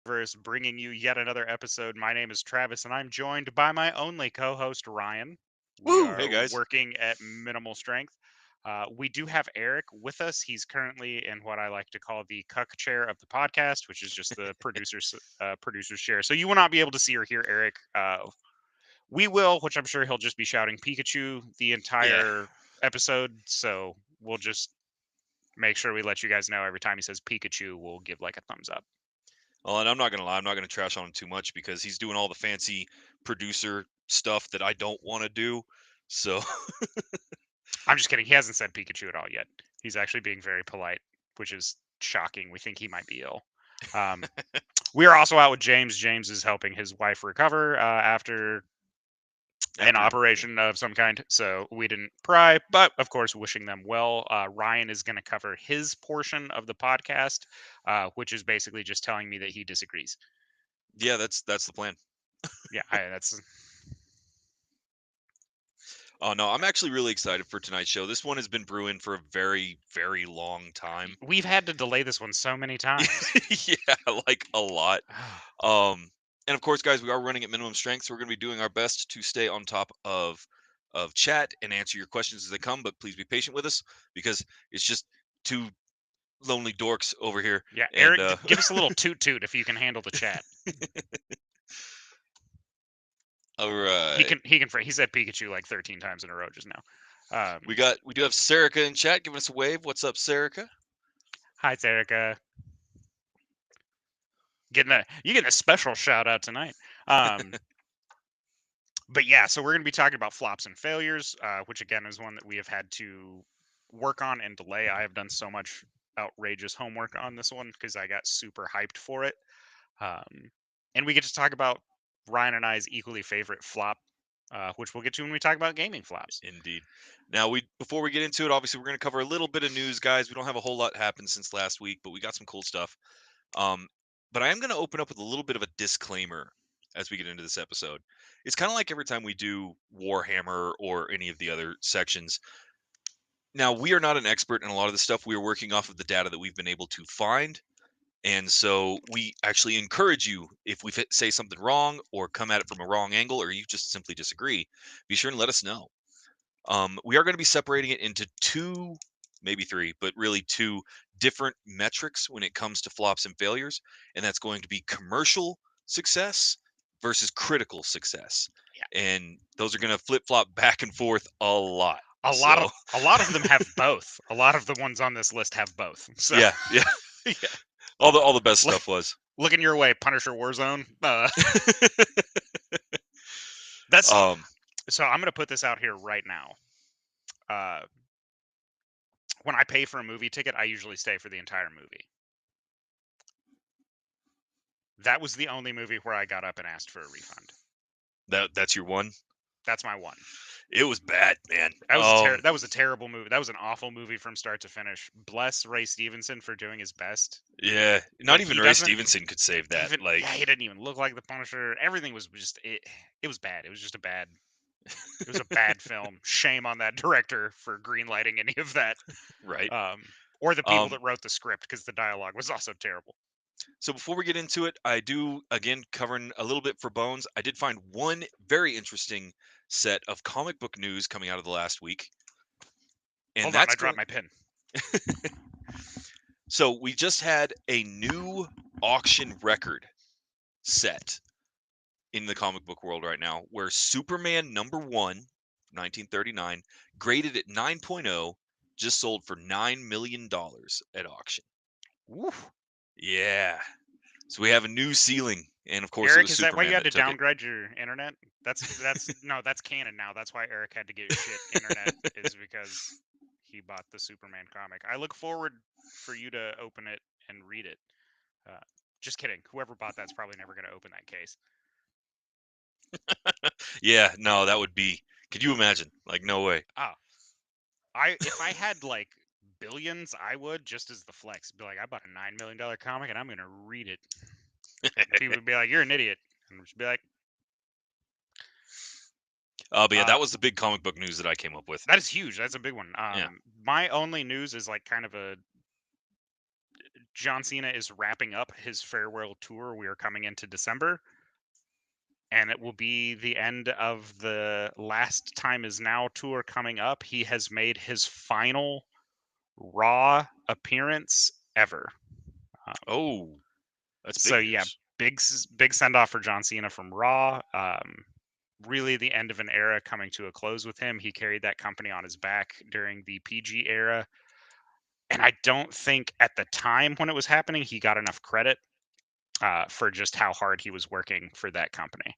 Verse, bringing you yet another episode. My name is Travis, and I'm joined by my only co-host Ryan. We Woo! Hey are guys. working at minimal strength. We do have Eric with us. He's currently in what I like to call the cuck chair of the podcast, which is just the producer's chair. So you will not be able to see or hear Eric. We will, which I'm sure he'll just be shouting Pikachu the Yeah. entire episode. So we'll just make sure we let you guys know every time he says Pikachu, we'll give like a thumbs up. Well, and I'm not gonna lie, I'm not gonna trash on him too much because he's doing all the fancy producer stuff that I don't want to do. So I'm just kidding. He hasn't said Pikachu at all yet. He's actually being very polite, which is shocking. We think he might be ill. Um, we are also out with James. James is helping his wife recover after an after operation of some kind. So we didn't pry, but of course, wishing them well. Ryan is going to cover his portion of the podcast, which is basically just telling me that he disagrees. yeah, that's the plan. Yeah, that's. Oh no, I'm actually really excited for tonight's show. This one has been brewing for a very, very long time. We've had to delay this one so many times. Yeah, like a lot. Um and of course, guys, we are running at minimum strength, so we're gonna be doing our best to stay on top of chat and answer your questions as they come, but please be patient with us because it's just two lonely dorks over here. Yeah, And Eric, give us a little toot toot if you can handle the chat. all He right. can. He can. He said Pikachu like 13 times in a row just now. We do have Serica in chat giving us a wave. What's up, Serica? Hi, Erica. You getting a special shout out tonight. But yeah, so we're going to be talking about flops and failures, which again is one that we have had to work on and delay. I have done so much outrageous homework on this one because I got super hyped for it. And we get to talk about Ryan and I's equally favorite flop, which we'll get to when we talk about gaming flops. Indeed. Now we before we get into it, obviously we're going to cover a little bit of news, guys. We don't have a whole lot happened since last week, but we got some cool stuff. Um, but I am going to open up with a little bit of a disclaimer as we get into this episode. It's kind of like every time we do Warhammer or any of the other sections. Now, we are not an expert in a lot of the stuff. We are working off of the data that we've been able to find. And so we actually encourage you, if we say something wrong or come at it from a wrong angle, or you just simply disagree, be sure and let us know. We are going to be separating it into two, maybe three, but really two different metrics when it comes to flops and failures. And that's going to be commercial success versus critical success. Yeah, And those are going to flip flop back and forth a lot. a lot of So, a lot of them have both. A lot of the ones on this list have both. So yeah, yeah, yeah. all the best stuff was. Looking your way, Punisher Warzone. That's um, so. I'm gonna put this out here right now. Uh, when I pay for a movie ticket, I usually stay for the entire movie. That was the only movie where I got up and asked for a refund. that's your one. That's my one. It was bad, man. That was a terrible movie. That was an awful movie from start to finish. Bless Ray Stevenson for doing his best, Yeah, not but even he Ray doesn't Stevenson could save that. even. Like, Yeah, he didn't even look like the Punisher. Everything was just it. It was bad. It was just a bad. It was a bad film. Shame on that director for greenlighting any of that, right. or the people Um, that wrote the script because the dialogue was also terrible. so before we get into it, I do again covering a little bit for Bones. I did find one very interesting set of comic book news coming out of the last week, and Hold on, I that's dropped going. my pen. So we just had a new auction record set in the comic book world right now, where Superman #1, 1939, graded at 9.0, just sold for $9 million at auction. Woo. Yeah. So we have a new ceiling, and of course it Eric, was is that why you Superman had that to took it. downgrade your internet? That's no, that's canon now. That's why Eric had to get shit internet is because he bought the Superman comic. I look forward for you to open it and read it. Uh, just kidding. Whoever bought that's probably never going to open that case. Yeah, no, that would be. Could you imagine? Like, no way. Oh, if I had like billions, I would just as the flex be like, I bought a $9 million comic and I'm going to read it. And people would be like, you're an idiot, and just be like, But yeah, uh, that was the big comic book news that I came up with. that is huge. That's a big one. Yeah. My only news is like kind of a John Cena is wrapping up his farewell tour. We are coming into December, and it will be the end of the Last Time Is Now tour coming up. He has made his final Raw appearance ever. Oh, that's big So yeah, news. big send off for John Cena from Raw. Really, the end of an era coming to a close with him. He carried that company on his back during the PG era, and I don't think at the time when it was happening he got enough credit for just how hard he was working for that company.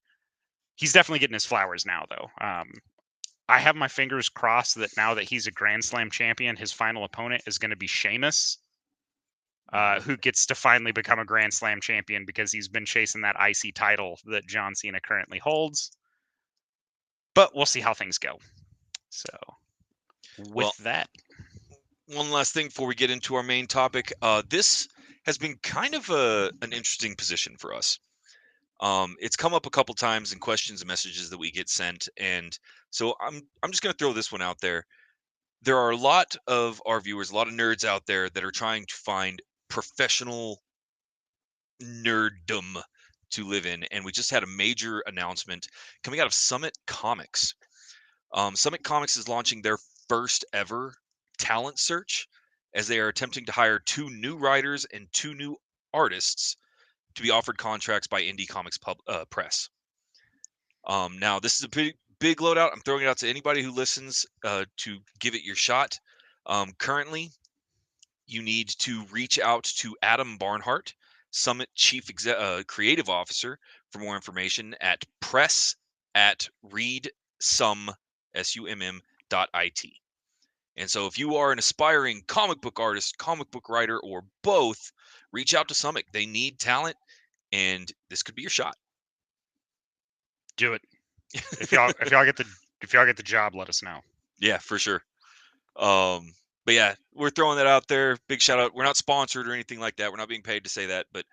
He's definitely getting his flowers now, though. I have my fingers crossed that now that he's a Grand Slam champion, his final opponent is going to be Sheamus, who gets to finally become a Grand Slam champion because he's been chasing that IC title that John Cena currently holds. But we'll see how things go. So, with Well, that, one last thing before we get into our main topic. This has been kind of an interesting position for us. It's come up a couple times in questions and messages that we get sent, and so I'm just going to throw this one out there. There are a lot of our viewers, a lot of nerds out there that are trying to find professional nerddom to live in, and we just had a major announcement coming out of Summit Comics. Summit Comics is launching their first ever talent search as they are attempting to hire 2 new writers and 2 new artists to be offered contracts by Indie Comics Press. Now, this is a big loadout. I'm throwing it out to anybody who listens to give it your shot. Currently, you need to reach out to Adam Barnhart, Summit Chief Creative Officer, for more information at press@readsum.it. And so, if you are an aspiring comic book artist, comic book writer, or both, reach out to Summit. They need talent, and this could be your shot. do it. If y'all get the job, let us know. Yeah, for sure. But yeah, we're throwing that out there. Big shout out. We're not sponsored or anything like that. We're not being paid to say that, but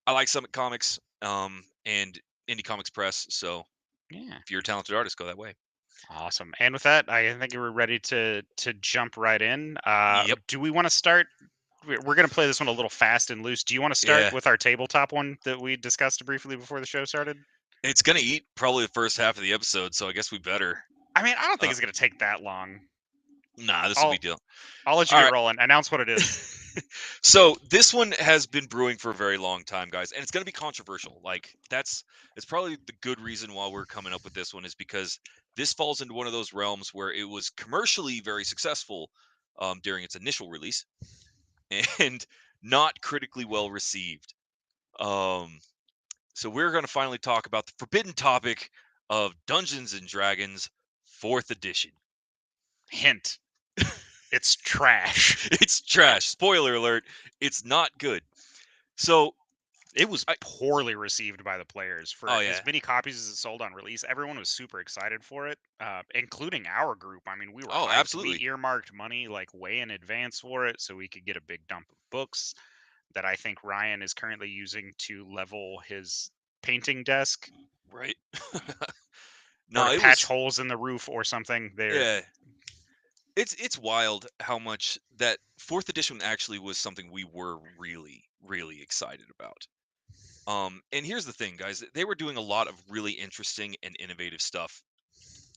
I like Summit Comics and Indie Comics Press. So Yeah. if you're a talented artist, go that way. Awesome. And with that, I think we're ready to jump right in. Yep. Do we want to start? We're going to play this one a little fast and loose. Do you want to start Yeah. with our tabletop one that we discussed briefly before the show started? It's gonna eat probably the first half of the episode, so I guess we better. I mean, I don't think Uh, it's going to take that long. nah, this will be I'll deal. I'll let you All get right. rolling. Announce what it is. So this one has been brewing for a very long time, guys, and it's going to be controversial. Like it's probably the good reason why we're coming up with this one is because this falls into one of those realms where it was commercially very successful during its initial release and not critically well received. Um, so we're going to finally talk about the forbidden topic of Dungeons and Dragons 4th edition. Hint. It's trash. It's trash. Spoiler alert, it's not good. So It was poorly received by the players for oh as yeah. many copies as it sold on release. Everyone was super excited for it, including our group. I mean, we were Oh, hyped. We absolutely. earmarked money like way in advance for it so we could get a big dump of books that I think Ryan is currently using to level his painting desk Right. or No, to it patch was holes in the roof or something. There, yeah. It's wild how much that 4th edition actually was something we were really excited about. And here's the thing, guys. They were doing a lot of really interesting and innovative stuff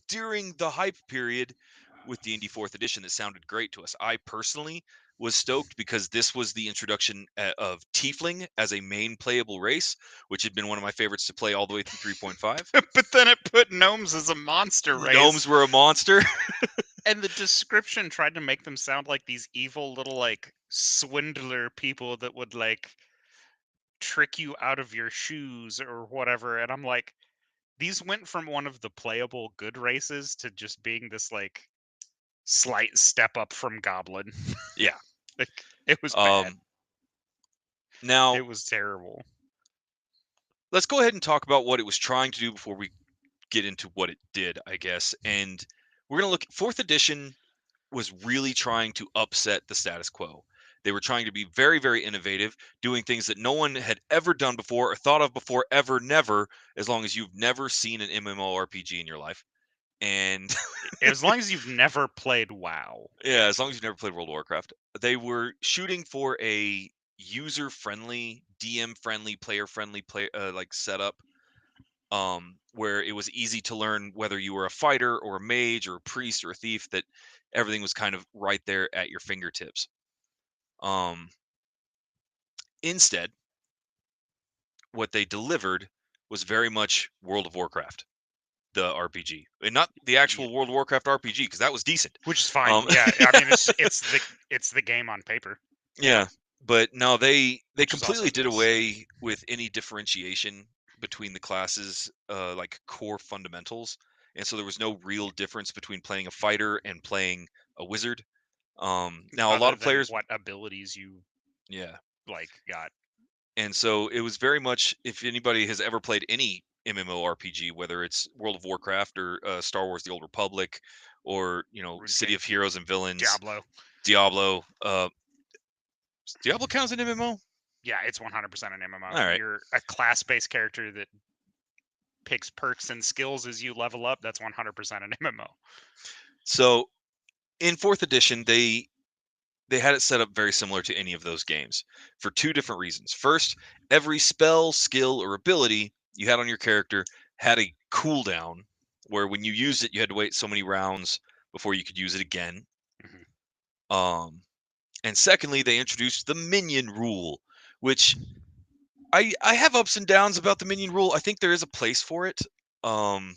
during the hype period with the Indie 4th edition that sounded great to us. I personally was stoked because this was the introduction of Tiefling as a main playable race, which had been one of my favorites to play all the way through 3.5. but then it put gnomes as a monster race. Gnomes were a monster. And the description tried to make them sound like these evil little like swindler people that would like trick you out of your shoes or whatever. And I'm like, these went from one of the playable good races to just being this like slight step up from Goblin. Yeah. Like it was bad. Now It was terrible. let's go ahead and talk about what it was trying to do before we get into what it did, I guess. And we're going to look 4th edition was really trying to upset the status quo. They were trying to be very innovative, doing things that no one had ever done before or thought of before, ever, never, as long as you've never seen an MMORPG in your life. And As long as you've never played WoW. yeah, as long as you've never played World of Warcraft, they were shooting for a user-friendly, DM-friendly, player-friendly like setup, where it was easy to learn whether you were a fighter or a mage or a priest or a thief, that everything was kind of right there at your fingertips. Um, Instead, what they delivered was very much World of Warcraft, the RPG, and not the Yeah, actual World of Warcraft RPG, because that was decent. which is fine. Um, Yeah, I mean it's the game on paper. yeah, but no, they Which is also completely did this. away with any differentiation between the classes, like core fundamentals, and so there was no real difference between playing a fighter and playing a wizard. Now a lot Other of than players, what abilities you yeah, got. and so it was very much, if anybody has ever played any MMORPG, whether it's World of Warcraft or Star Wars: The Old Republic, or City of RuneScape, Heroes and Villains, Diablo. Diablo. Does Diablo counts as an MMO? Yeah, it's 100% an MMO. All right. You're a class-based character that picks perks and skills as you level up. That's 100% an MMO. So in fourth edition, they had it set up very similar to any of those games for two different reasons. First, every spell, skill, or ability you had on your character had a cooldown, where when you used it, you had to wait so many rounds before you could use it again. Mhm. Um, and secondly, they introduced the minion rule, which I have ups and downs about the minion rule. I think there is a place for it. Um,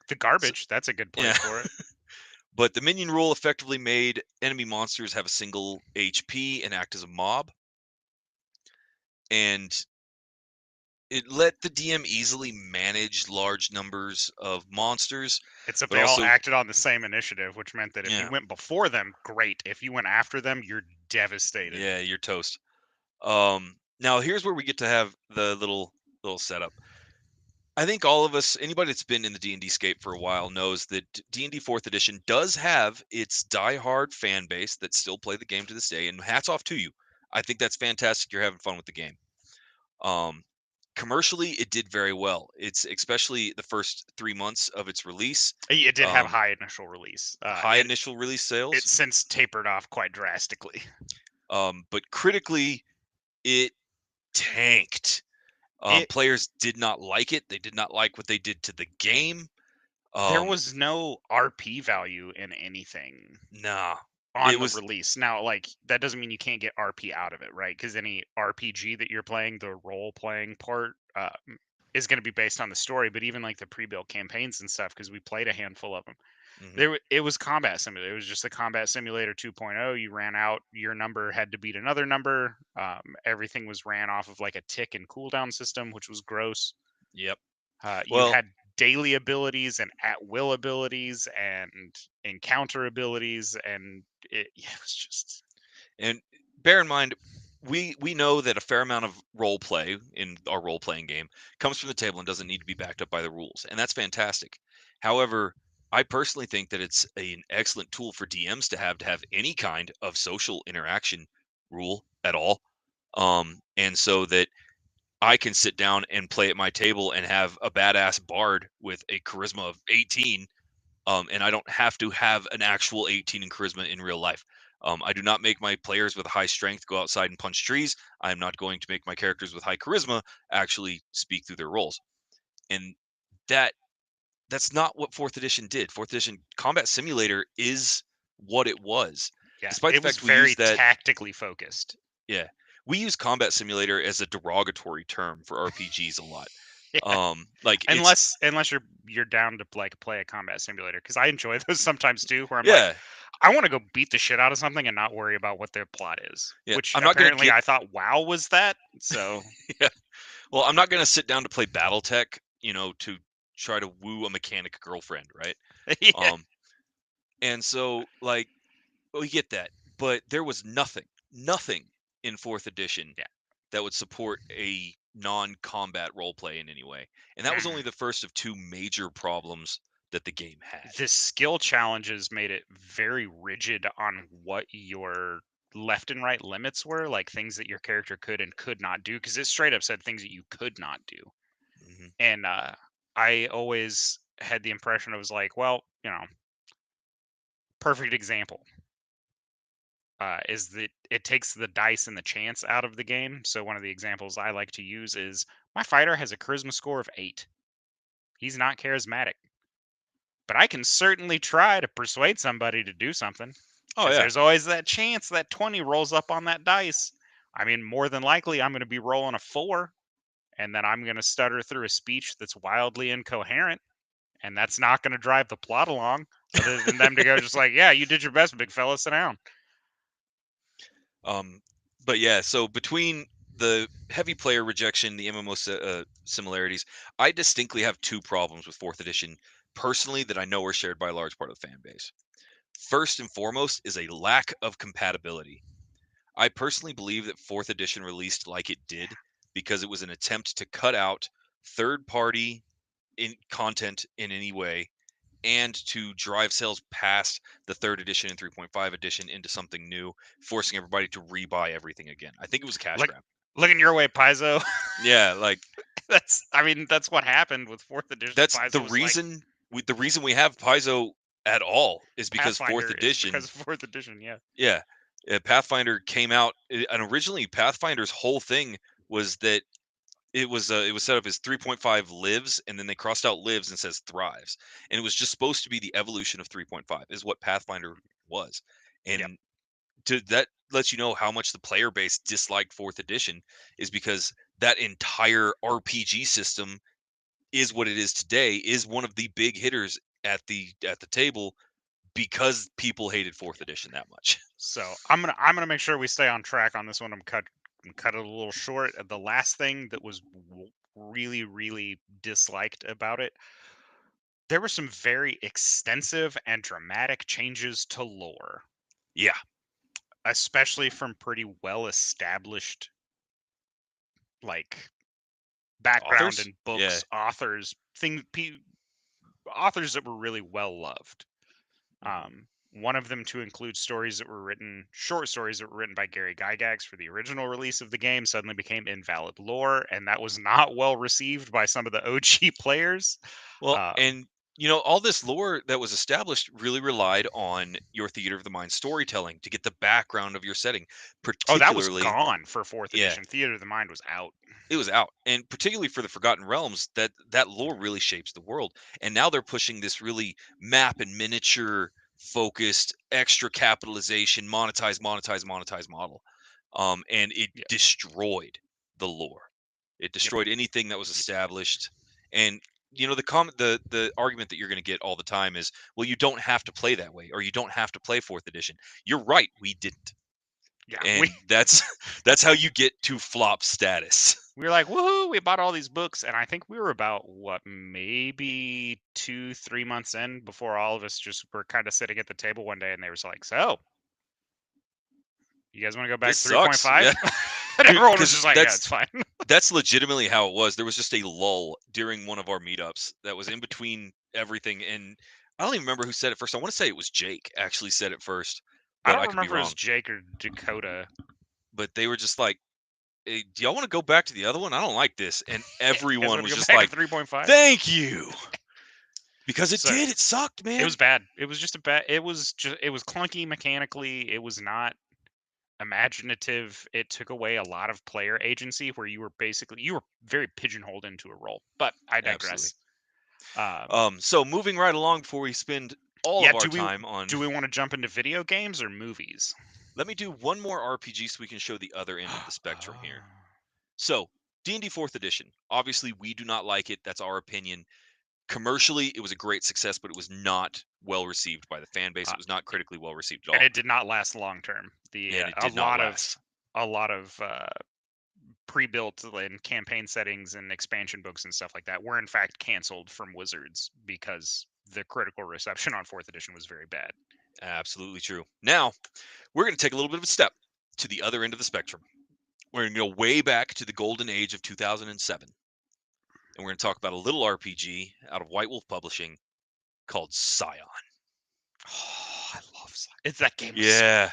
The so, garbage, that's a good yeah, place for it. but the minion rule effectively made enemy monsters have a single HP and act as a mob, and it let the DM easily manage large numbers of monsters, Except but they all also, acted on the same initiative, which meant that if you yeah, went before them, great. If you went after them, you're devastated. yeah, you're toast. Now here's where we get to have the little setup. I think all of us, anybody that's been in the D&D scape for a while, knows that D&D 4th edition does have its diehard fan base that still play the game to this day, and hats off to you. I think that's fantastic. You're having fun with the game. Um, Commercially, it did very well. It's especially the first 3 months of its release. It did have Um, high initial release. High initial release It's sales, since tapered off quite drastically. but critically, it tanked. It Players did not like it. They did not like what they did to the game. There Um, was no RP value in anything nah, it on the was, release. Now, like that doesn't mean you can't get RP out of it, right? Because any RPG that you're playing, the role playing part, is going to be based on the story. But even like the pre-built campaigns and stuff, because we played a handful of them, mhm, it was combat simulator. It was just a combat simulator 2.0. You ran out, your number had to beat another number. Everything was ran off of like a tick and cooldown system, which was gross. yep. You Well, had daily abilities and at will abilities and encounter abilities, and yeah, it was just and bear in mind, we know that a fair amount of role play in our role playing game comes from the table and doesn't need to be backed up by the rules, and that's fantastic. However, I personally think that it's an excellent tool for DMs to have any kind of social interaction rule at all. And so that I can sit down and play at my table and have a badass bard with a charisma of 18, and I don't have to have an actual 18 in charisma in real life. I do not make my players with high strength go outside and punch trees. I am not going to make my characters with high charisma actually speak through their roles. And that that's not what fourth edition did. Fourth edition combat simulator is what it was. yeah, Despite the it was fact we very use that, tactically focused. yeah, we use combat simulator as a derogatory term for RPGs a lot. Yeah, Like it's, unless you're down to like play a combat simulator, because I enjoy those sometimes too, where I'm like, yeah, I want to go beat the shit out of something and not worry about what their plot is, yeah. which I'm not gonna apparently get I thought WoW was that. So yeah. Well, I'm not gonna sit down to play BattleTech, to try to woo a mechanic girlfriend, right? yeah, Um, and so like we get that, but there was nothing in fourth edition yeah. that would support a non-combat role play in any way. And that was only Mm. the first of two major problems that the game had. The skill challenges made it very rigid on what your left and right limits were, like things that your character could and could not do, because it straight up said things that you could not do. Hmm. And I always had the impression it was like, well, perfect example. is that it takes the dice and the chance out of the game. So one of the examples I like to use is my fighter has a charisma score of 8. He's not charismatic, but I can certainly try to persuade somebody to do something Oh because yeah. there's always that chance that 20 rolls up on that dice. I mean, more than likely, I'm going to be rolling a 4, and then I'm going to stutter through a speech that's wildly incoherent, and that's not going to drive the plot along other than them to go just like, yeah, you did your best, big fella, sit down. But yeah, so between the heavy player rejection, the MMO similarities, I distinctly have two problems with fourth edition personally that I know are shared by a large part of the fan base. First and foremost is a lack of compatibility. I personally believe that fourth edition released like it did because it was an attempt to cut out third party in content in any way and to drive sales past the third edition and 3.5 edition into something new, forcing everybody to rebuy everything again. I think it was a cash Look, grab. looking your way, Paizo. Yeah, like I mean, that's what happened with fourth edition. that's the Paizo was like reason we have Paizo at all is because fourth Pathfinder is because edition. of fourth edition. Yeah, Yeah, Pathfinder came out, and originally Pathfinder's whole thing was that it was set up as 3.5 lives, and then they crossed out lives and says thrives, and it was just supposed to be the evolution of 3.5 is what Pathfinder was. yep. And that lets you know how much the player base disliked fourth edition is because that entire RPG system is what it is today, is one of the big hitters at the table because people hated fourth edition that much. So I'm gonna make sure we stay on track on this one. I'm cut it a little short. The last thing that was really disliked about it, there were some very extensive and dramatic changes to lore, Yeah. especially from pretty well established like background Authors? in Yeah. books, authors, authors that were really well loved. Mhm. One of them to include short stories that were written by Gary Gygax for the original release of the game, suddenly became invalid lore, and that was not well received by some of the OG players. Well, Um, and you know, all this lore that was established really relied on your theater of the mind storytelling to get the background of your setting, oh, that was particularly. gone for fourth Yeah, edition. Theater of the Mind was out. it was out, and particularly for the Forgotten Realms, that lore really shapes the world. And now they're pushing this really map and miniature focused extra capitalization, monetize model, and it Yeah. destroyed the lore. It Yep. destroyed anything that was established. And you know, the argument that you're going to get all the time is, well, you don't have to play that way, or you don't have to play fourth edition. You're right, we didn't, Yeah. We and that's that's how you get to flop status. we were like, woohoo! We bought all these books, and I think we were about what, maybe 2-3 months in before all of us just were kind of sitting at the table one day, and they were like, "So, you guys want to go back This to sucks. Yeah, 3.5?" And everyone was because just like, "Yeah, it's fine." that's legitimately how it was. There was just a lull during one of our meetups that was in between everything, and I don't even remember who said it first. I want to say it was Jake actually said it first, I but don't I could be remember if it was wrong. Jake or Dakota. But they were just like, hey, do y'all want to go back to the other one? I don't like this. And You guys everyone want was to go just back to like, 3.5? thank you. Because it So did. It sucked, it man. was bad. It was just a bad. It was clunky mechanically. It was not imaginative. It took away a lot of player agency, where you were very pigeonholed into a role. But I Absolutely. digress. Um, So moving right along before we spend all yeah. of our time on, Do we want to jump into video games or movies? let me do one more RPG so we can show the other end of the spectrum Oh. here. So D&D 4th edition. Obviously, we do not like it. That's our opinion. Commercially, it was a great success, but it was not well received by the fan base. Uh, It was not critically well received at and all, it did not last long term. and it did not last. A lot of pre-built and campaign settings and expansion books and stuff like that were in fact canceled from Wizards because the critical reception on fourth edition was very bad. Absolutely true. Now, we're going to take a little bit of a step to the other end of the spectrum. We're going to go way back to the golden age of 2007, and we're going to talk about a little RPG out of White Wolf Publishing called Scion. Oh, I love it's that game. Yeah.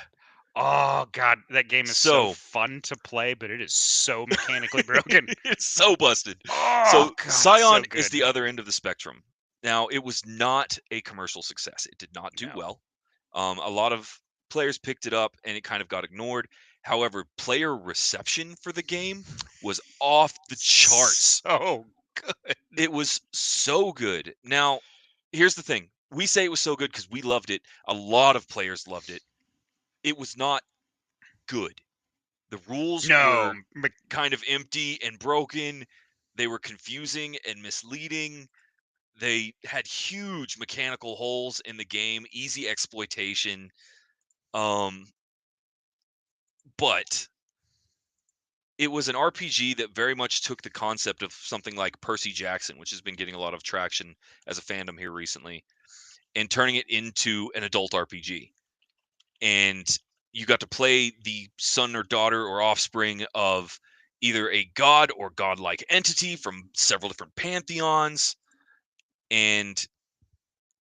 Oh god, that game is so So fun to play, but it is so mechanically broken. it's so busted. Oh So god, it's so Scion is good. the other end of the spectrum. Now, it was not a commercial success. It did not do No. well. A lot of players picked it up and it kind of got ignored. However, player reception for the game was off the charts. So good. It was so good. Now, here's the thing. We say it was so good because we loved it. A lot of players loved it. It was not good. The rules No, were kind of empty and broken. They were confusing and misleading. They had huge mechanical holes in the game, easy exploitation. Um, but it was an RPG that very much took the concept of something like Percy Jackson, which has been getting a lot of traction as a fandom here recently, and turning it into an adult RPG. And you got to play the son or daughter or offspring of either a god or godlike entity from several different pantheons, and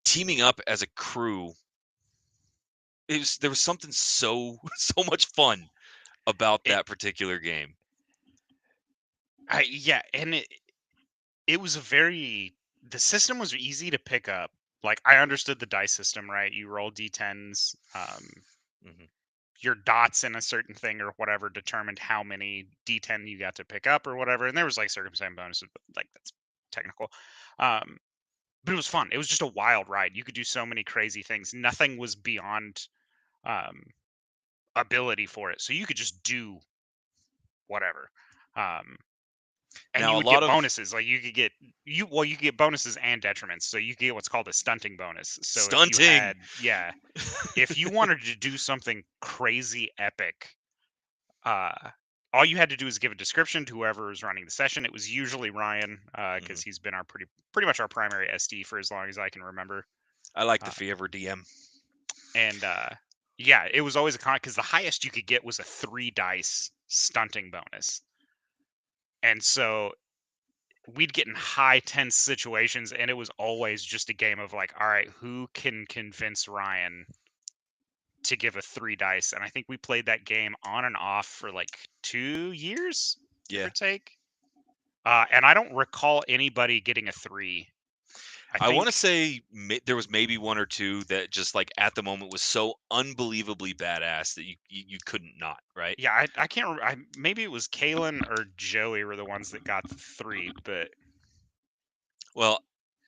teaming up as a crew. There was something so so much fun about it, that particular game. yeah, and it was a very the system was easy to pick up. Like I understood the dice system, right? You roll d10s. Hmm. Your dots in a certain thing or whatever determined how many d10 you got to pick up or whatever. And there was like circumstance bonuses, but like that's technical. Um, but it was fun. It was just a wild ride. You could do so many crazy things. Nothing was beyond um, ability for it, so you could just do whatever. Um, and you Now, a would lot get of bonuses. Like you could get bonuses and detriments. So you could get what's called a stunting bonus. So if you stunting. had if you wanted to do something crazy epic, uh, all you had to do is give a description to whoever was running the session. It was usually Ryan, because Mhm. he's been our pretty much our primary SD for as long as I can remember. I like the Uh, Fever DM. and yeah, it was always a con because the highest you could get was a 3 dice stunting bonus, and so we'd get in high tense situations, and it was always just a game of like, all right, who can convince Ryan to give a 3 dice? And I think we played that game on and off for like 2 years, give or Yeah. take. And I don't recall anybody getting a 3. I I want to think, say there was maybe one or two that just like at the moment was so unbelievably badass that you couldn't not, right? yeah, I can't remember. Maybe it was Kalen or Joey were the ones that got the 3, but Well,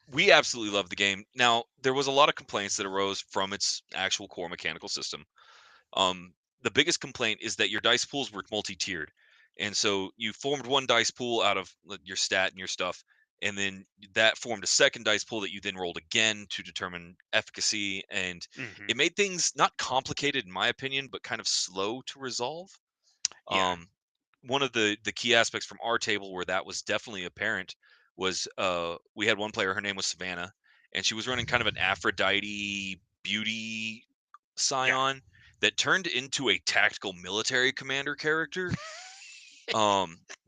we absolutely loved the game. Now, there was a lot of complaints that arose from its actual core mechanical system. The biggest complaint is that your dice pools were multi-tiered, and so you formed one dice pool out of your stat and your stuff, and then that formed a second dice pool that you then rolled again to determine efficacy, and hmm it made things not complicated in my opinion, but kind of slow to resolve. yeah. Um, One of the key aspects from our table where that was definitely apparent was we had one player, her name was Savannah, and she was running kind of an Aphrodite beauty Yeah. scion that turned into a tactical military commander character,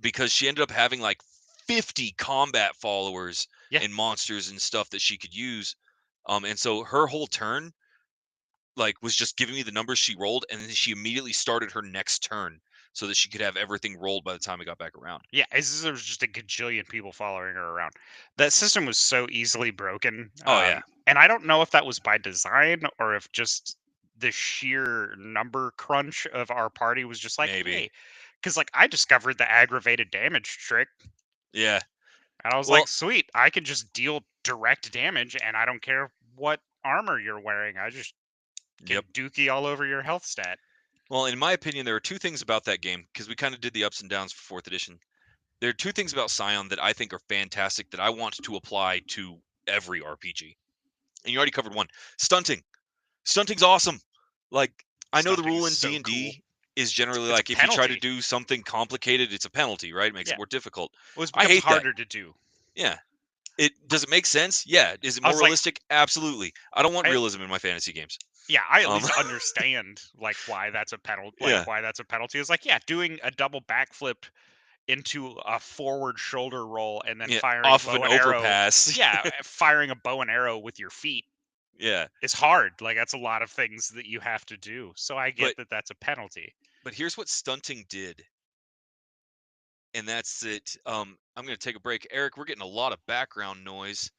because she ended up having like 50 combat followers Yeah. and monsters and stuff that she could use. And so her whole turn like was just giving me the numbers she rolled, and then she immediately started her next turn so that she could have everything rolled by the time it got back around. Yeah, there was just a gajillion people following her around. That system was so easily broken, Oh yeah, and I don't know if that was by design or if just the sheer number crunch of our party was just like, maybe. hey, because like I discovered the aggravated damage trick, Yeah. and I was like, Well, sweet, I can just deal direct damage, and I don't care what armor you're wearing. I just yep. can dookie all over your health stat. Well, in my opinion, there are two things about that game because we kind of did the ups and downs for fourth edition. There are two things about Scion that I think are fantastic that I want to apply to every RPG. And you already covered one. Stunting. Stunting's awesome. Like I know the Stunting rule is in so cool. D&D is generally It's a like if you try to penalty. do something complicated, it's a penalty, right? It makes it Yeah, more difficult. well, it's I become hate that. harder to do. Yeah. It does it make sense? Yeah. Is it I more was like, realistic? Absolutely. I don't want I realism in my fantasy games. yeah, I at Um least understand like why that's a penalty. Like yeah. why that's a penalty is like, yeah, doing a double backflip into a forward shoulder roll and then Yeah, firing a off of an bow and arrow. overpass. Yeah, firing a bow and arrow with your feet Yeah. is hard. Like that's a lot of things that you have to do. So I get But that that's a penalty. here's what stunting did, and that's it. I'm gonna take a break. Eric, we're getting a lot of background noise.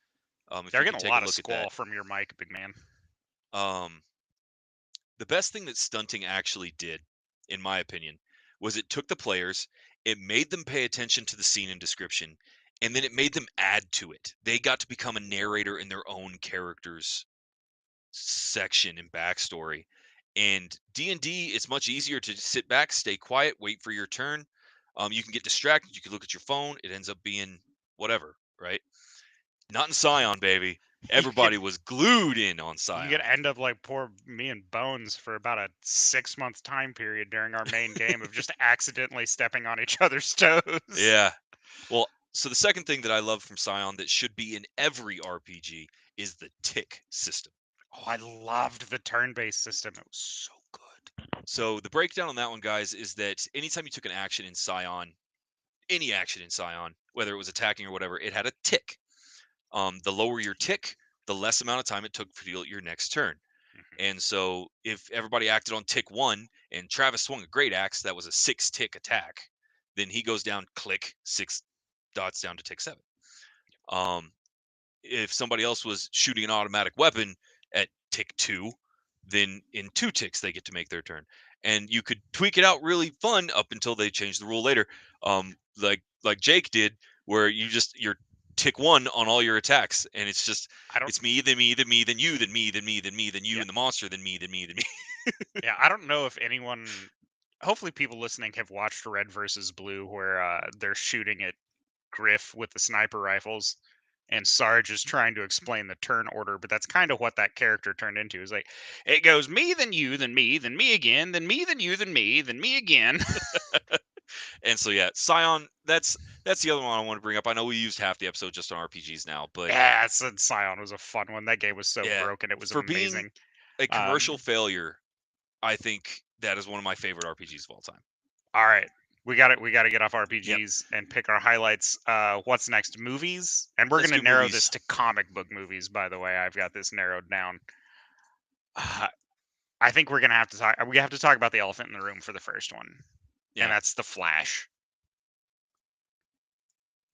If They're you could getting a take a lot of look at that. squall from your mic, big man. Um, the best thing that stunting actually did, in my opinion, was it took the players, it made them pay attention to the scene and description, and then it made them add to it. They got to become a narrator in their own character's section and backstory. And D&D, it's much easier to just sit back, stay quiet, wait for your turn. You can get distracted. You can look at your phone. It ends up being whatever, right? Not in Scion, baby. You could Everybody was glued in on you could Scion. end up like poor me and Bones for about a 6 month time period during our main game of just accidentally stepping on each other's toes. Yeah. Well, so the second thing that I love from Scion that should be in every RPG is the tick system. Oh, I loved the turn-based system. It was so good. So the breakdown on that one, guys, is that anytime you took an action in Scion, any action in Scion, whether it was attacking or whatever, it had a tick. The lower your tick, the less amount of time it took for your next turn. Mhm. And so if everybody acted on tick 1 and Travis swung a great axe that was a 6 tick attack, then he goes down, click, 6 dots down to tick 7. Um, if somebody else was shooting an automatic weapon at tick 2, then in 2 ticks they get to make their turn. And you could tweak it out really fun up until they change the rule later. Like Jake did, where you're tick 1 on all your attacks, and it's just I don't. it's me, then me, then me, then you, then me, then me, then me, then you, Yeah, and the monster, then me, then me, then me. yeah. I don't know if anyone. Hopefully, people listening have watched Red versus Blue, where they're shooting at Griff with the sniper rifles, and Sarge is trying to explain the turn order. But that's kind of what that character turned into. Is like it goes me, then you, then me again, then me, then you, then me again. And so yeah, Scion, that's the other one I want to bring up. I know we used half the episode just on RPGs now, but Yeah, Scion was a fun one. That game was so yeah, broken; it was for being amazing. a commercial Um, failure, I think that is one of my favorite RPGs of all time. all right, we got it. We got to get off Yep. RPGs and pick our highlights. What's next? Movies, and we're Let's gonna do narrow this movies. to comic book movies. By the way, I've got this narrowed down. Uh, I think we're gonna have to talk. We have to talk about the elephant in the room for the first one, and Yeah. that's the Flash.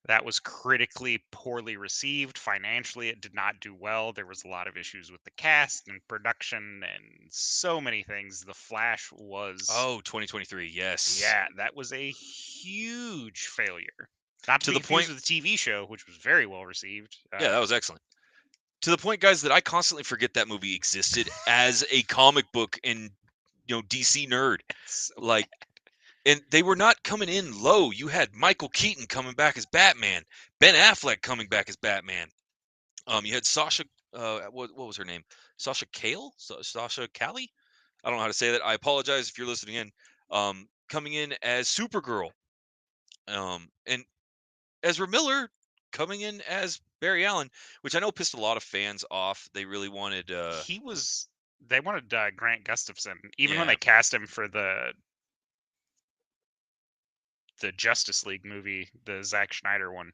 That was critically poorly received. Financially, it did not do well. There was a lot of issues with the cast and production and so many things. The Flash was, Oh, 2023. Yes. yeah, that was a huge failure. Not to To be the confused point. with the TV show, which was very well received. Yeah, that was excellent. To the point, guys, that I constantly forget that movie existed as a comic book and DC nerd. So Like, and they were not coming in low. You had Michael Keaton coming back as Batman, Ben Affleck coming back as Batman. You had Sasha. What was her name? Sasha Cale? Sasha Callie? I don't know how to say that. I apologize if you're listening in. Coming in as Supergirl. And Ezra Miller coming in as Barry Allen, which I know pissed a lot of fans off. They really wanted. he was. They wanted Grant Gustafson, even when Yeah. they cast him for the Justice League movie, the Zack Schneider one.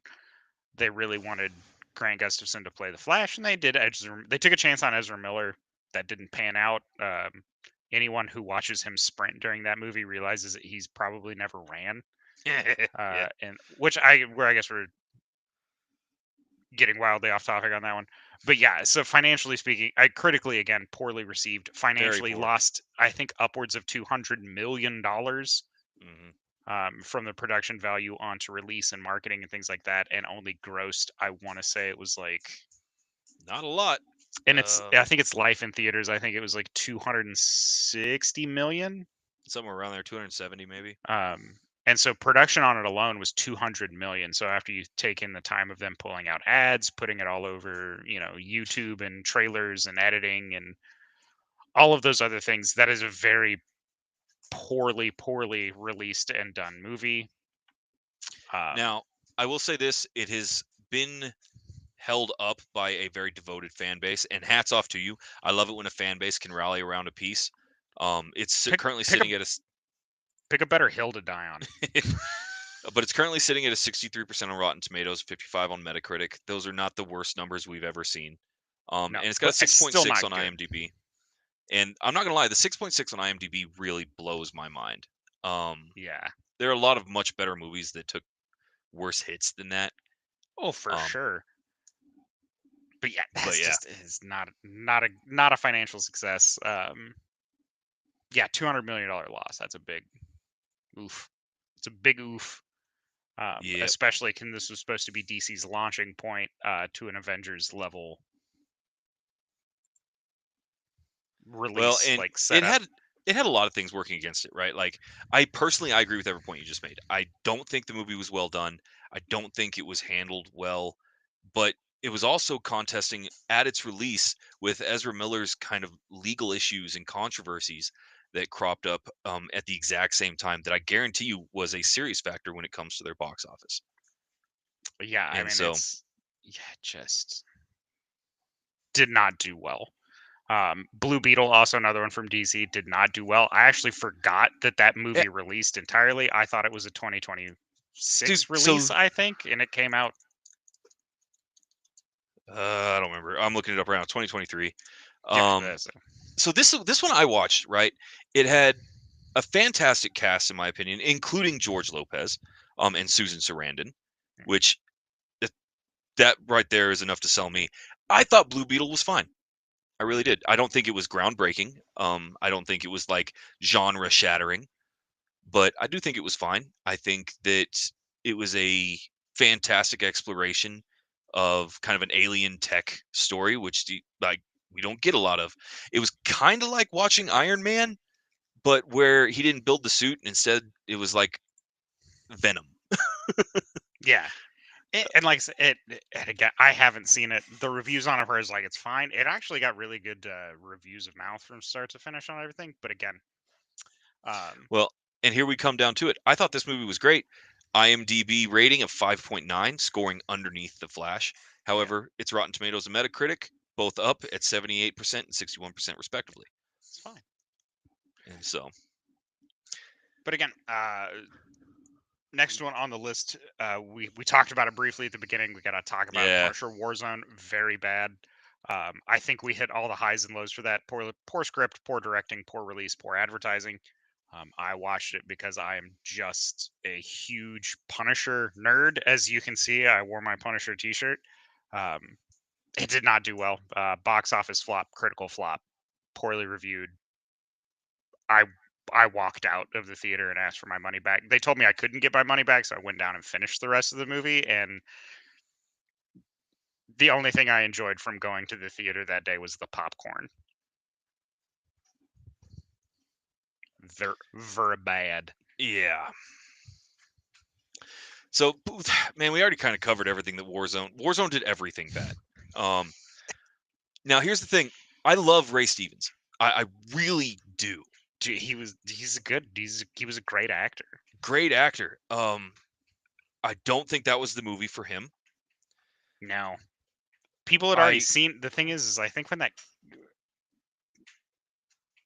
They really wanted Grant Gustafson to play the Flash, and they did. They took a chance on Ezra Miller. That didn't pan out. Anyone who watches him sprint during that movie realizes that he's probably never ran. Yeah. And where I guess we're getting wildly off topic on that one. But yeah, so financially speaking, I critically again poorly received. Very Financially poor. lost, I think, upwards of $200 million Hmm. from the production value onto release and marketing and things like that, and only grossed. I want to say it was like, Not a lot. and I Um, think it's life in theaters. I think it was like 260 million. Somewhere around there, 270 maybe. And so production on it alone was 200 million. So after you take in the time of them pulling out ads, putting it all over, YouTube and trailers and editing and all of those other things, that is a very poorly released and done movie. Um, Now, I will say this: it has been held up by a very devoted fan base, and hats off to you. I love it when a fan base can rally around a piece. pick Currently pick a sitting at a pick a better hill to die on. but it's currently sitting at a 63% on Rotten Tomatoes, 55 on Metacritic. Those are not the worst numbers we've ever seen. No, And it's got a but it's still 6.6 not on good. IMDb. And I'm not gonna lie, the 6.6 on IMDb really blows my mind. Um, Yeah. there are a lot of much better movies that took worse hits than that. Oh, for Um, sure. But yeah, but that's yeah, just is not a financial success. Yeah, $200 million loss. That's a big oof. It's a big oof. Yep. Especially this was supposed to be DC's launching point to an Avengers level Well, release and like it setup. had it had a lot of things working against it, right? Like I agree with every point you just made. I don't think the movie was well done. I don't think it was handled well, but it was also contesting at its release with Ezra Miller's kind of legal issues and controversies that cropped up at the exact same time that I guarantee you was a serious factor when it comes to their box office. Yeah, I And mean so, just did not do well. Blue Beetle, also another one from DC, did not do well. I actually forgot that eh, movie released entirely. I thought it was a dude, 2026 so release, I think, and it came out. I don't remember. I'm looking it up right now. 2023. Yeah, Um, so this one I watched, right? It had a fantastic cast, in my opinion, including George Lopez, and Susan Sarandon, which th- that right there is enough to sell me. I thought Blue Beetle was fine. I really did. I don't think it was groundbreaking. I don't think it was like genre shattering, but I do think it was fine. I think that it was a fantastic exploration of kind of an alien tech story, which like we don't get a lot of. It was kind of like watching Iron Man, but where he didn't build the suit, and instead it was like Venom. Yeah, and like I said, and again, I haven't seen it. The reviews on it are like it's fine. It actually got really good reviews of mouth from start to finish on everything. But again, um, Well, and here we come down to it. I thought this movie was great. IMDb rating of 5.9, scoring underneath The Flash. yeah, However, its Rotten Tomatoes and Metacritic both up at 78% and 61% respectively. it's fine. And so, But again, next one on the list, we talked about it briefly at the beginning. We got to talk about yeah. Punisher Warzone. Very bad. I think we hit all the highs and lows for that. Poor script, poor directing, poor release, poor advertising. I watched it because I am just a huge Punisher nerd. As you can see, I wore my Punisher T-shirt. Um, it did not do well. Box office flop, critical flop, poorly reviewed. I I walked out of the theater and asked for my money back. They told me I couldn't get my money back, so I went down and finished the rest of the movie. And the only thing I enjoyed from going to the theater that day was the popcorn. Very bad. Yeah. So, man, we already kind of covered everything that Warzone did everything bad. Um, Now, here's the thing. I love Ray Stevens. I really do. Dude, he was a great actor. Great actor. I don't think that was the movie for him. No, people had already I seen. The thing is I think when that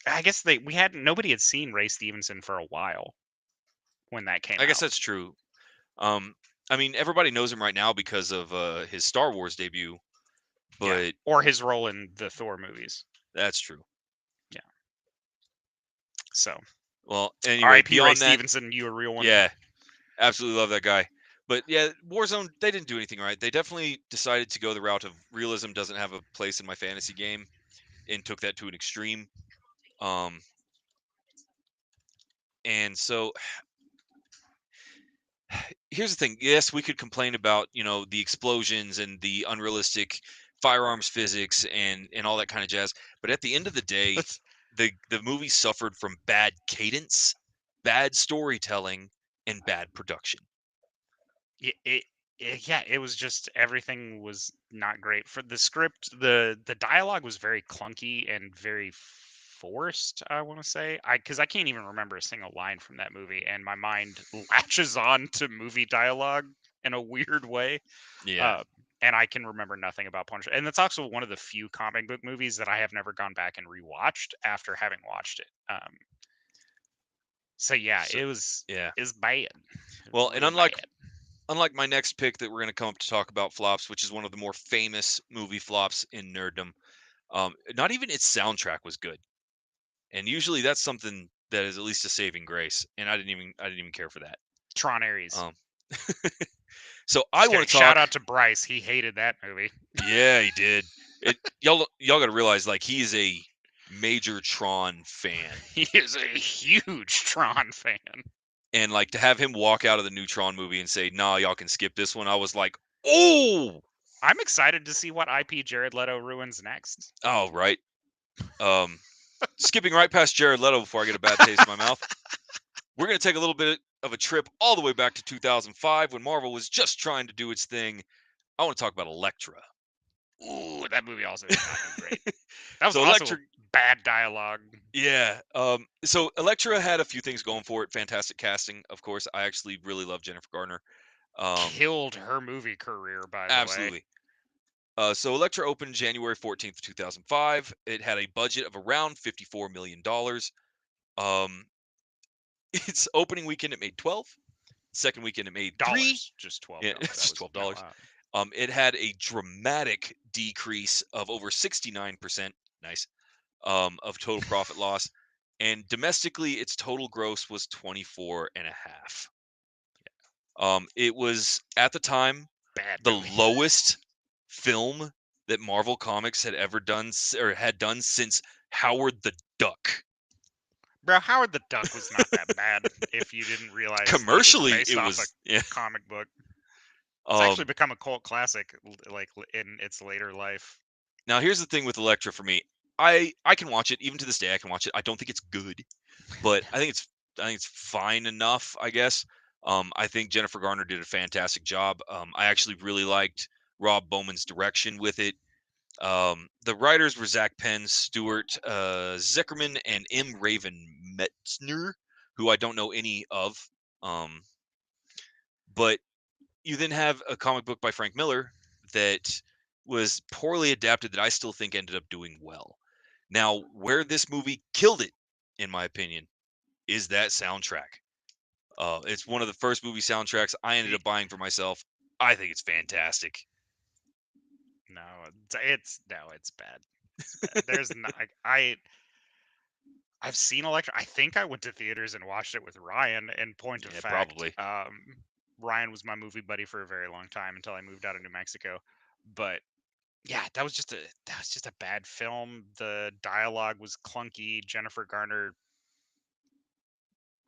I guess they we had nobody had seen Ray Stevenson for a while when that came I guess out. that's true. Um, I mean, everybody knows him right now because of his Star Wars debut, Yeah, but or his role in the Thor movies. that's true. Yeah, so Well, anyway, R.I.P. Ray beyond that, Stevenson, you a real one. yeah, absolutely love that guy. But yeah, Warzone, they didn't do anything right. They definitely decided to go the route of realism doesn't have a place in my fantasy game and took that to an extreme. Um, and so here's the thing. Yes, we could complain about, the explosions and the unrealistic firearms physics and all that kind of jazz, but at the end of the day, the movie suffered from bad cadence, bad storytelling, and bad production. Yeah, it was just everything was not great for the script. The dialogue was very clunky and very forced, I want to say. Because I can't even remember a single line from that movie, and my mind latches on to movie dialogue in a weird way. Yeah. uh, and I can remember nothing about Punisher. And that's also one of the few comic book movies that I have never gone back and rewatched after having watched it. So yeah, So yeah. it was bad. It was Well, and real unlike bad. unlike my next pick that we're going to come up to talk about flops, which is one of the more famous movie flops in nerddom, not even its soundtrack was good. And usually that's something that is at least a saving grace, and I didn't even care for that. Tron Ares. Um, so I Just want kidding. to Shout talk. out to Bryce. He hated that movie. Yeah, he did. Y'all got to realize, like, he is a major Tron fan. He is a huge Tron fan. And like to have him walk out of the new Tron movie and say, "Nah, y'all can skip this one." I was like, "Oh, I'm excited to see what IP Jared Leto ruins next. oh, right." Um, skipping right past Jared Leto before I get a bad taste in my mouth. We're going to take a little bit of a trip all the way back to 2005 when Marvel was just trying to do its thing. I want to talk about Elektra. Ooh, that movie also did not do great. That was So also Elektra, bad dialogue. yeah. So Elektra had a few things going for it. Fantastic casting, of course. I actually really love Jennifer Garner. Killed her movie career, by the way. Absolutely. So Elektra opened January 14th, 2005. It had a budget of around $54 million. Um, its opening weekend, it made 12. Second weekend, it made 3. Dollars, just $12. Yeah, That it's was $12. It had a dramatic decrease of over 69%. Nice. Of total profit loss. And domestically, its total gross was 24 and a half. It was at the time bad the movie. lowest film that Marvel Comics had ever done or had done since Howard the Duck. Bro, Howard the Duck was not that bad if you didn't realize Commercially, it was based off yeah. a comic book. It's actually become a cult classic, like in its later life. Now, here's the thing with Elektra for me. I can watch it even to this day. I can watch it. I don't think it's good, but I think it's fine enough, I guess. I think Jennifer Garner did a fantastic job. I actually really liked Rob Bowman's direction with it. The writers were Zach Penn, Stuart Zeckerman, and M. Raven Metzner, who I don't know any of. But you then have a comic book by Frank Miller that was poorly adapted that I still think ended up doing well. Now, where this movie killed it, in my opinion, is that soundtrack. It's one of the first movie soundtracks I ended up buying for myself. I think it's fantastic. No, it's bad. It's bad. There's not. I've seen Elektra. I think I went to theaters and watched it with Ryan. And point of Yeah, fact, probably. Ryan was my movie buddy for a very long time until I moved out of New Mexico. But yeah, that was just a bad film. The dialogue was clunky. Jennifer Garner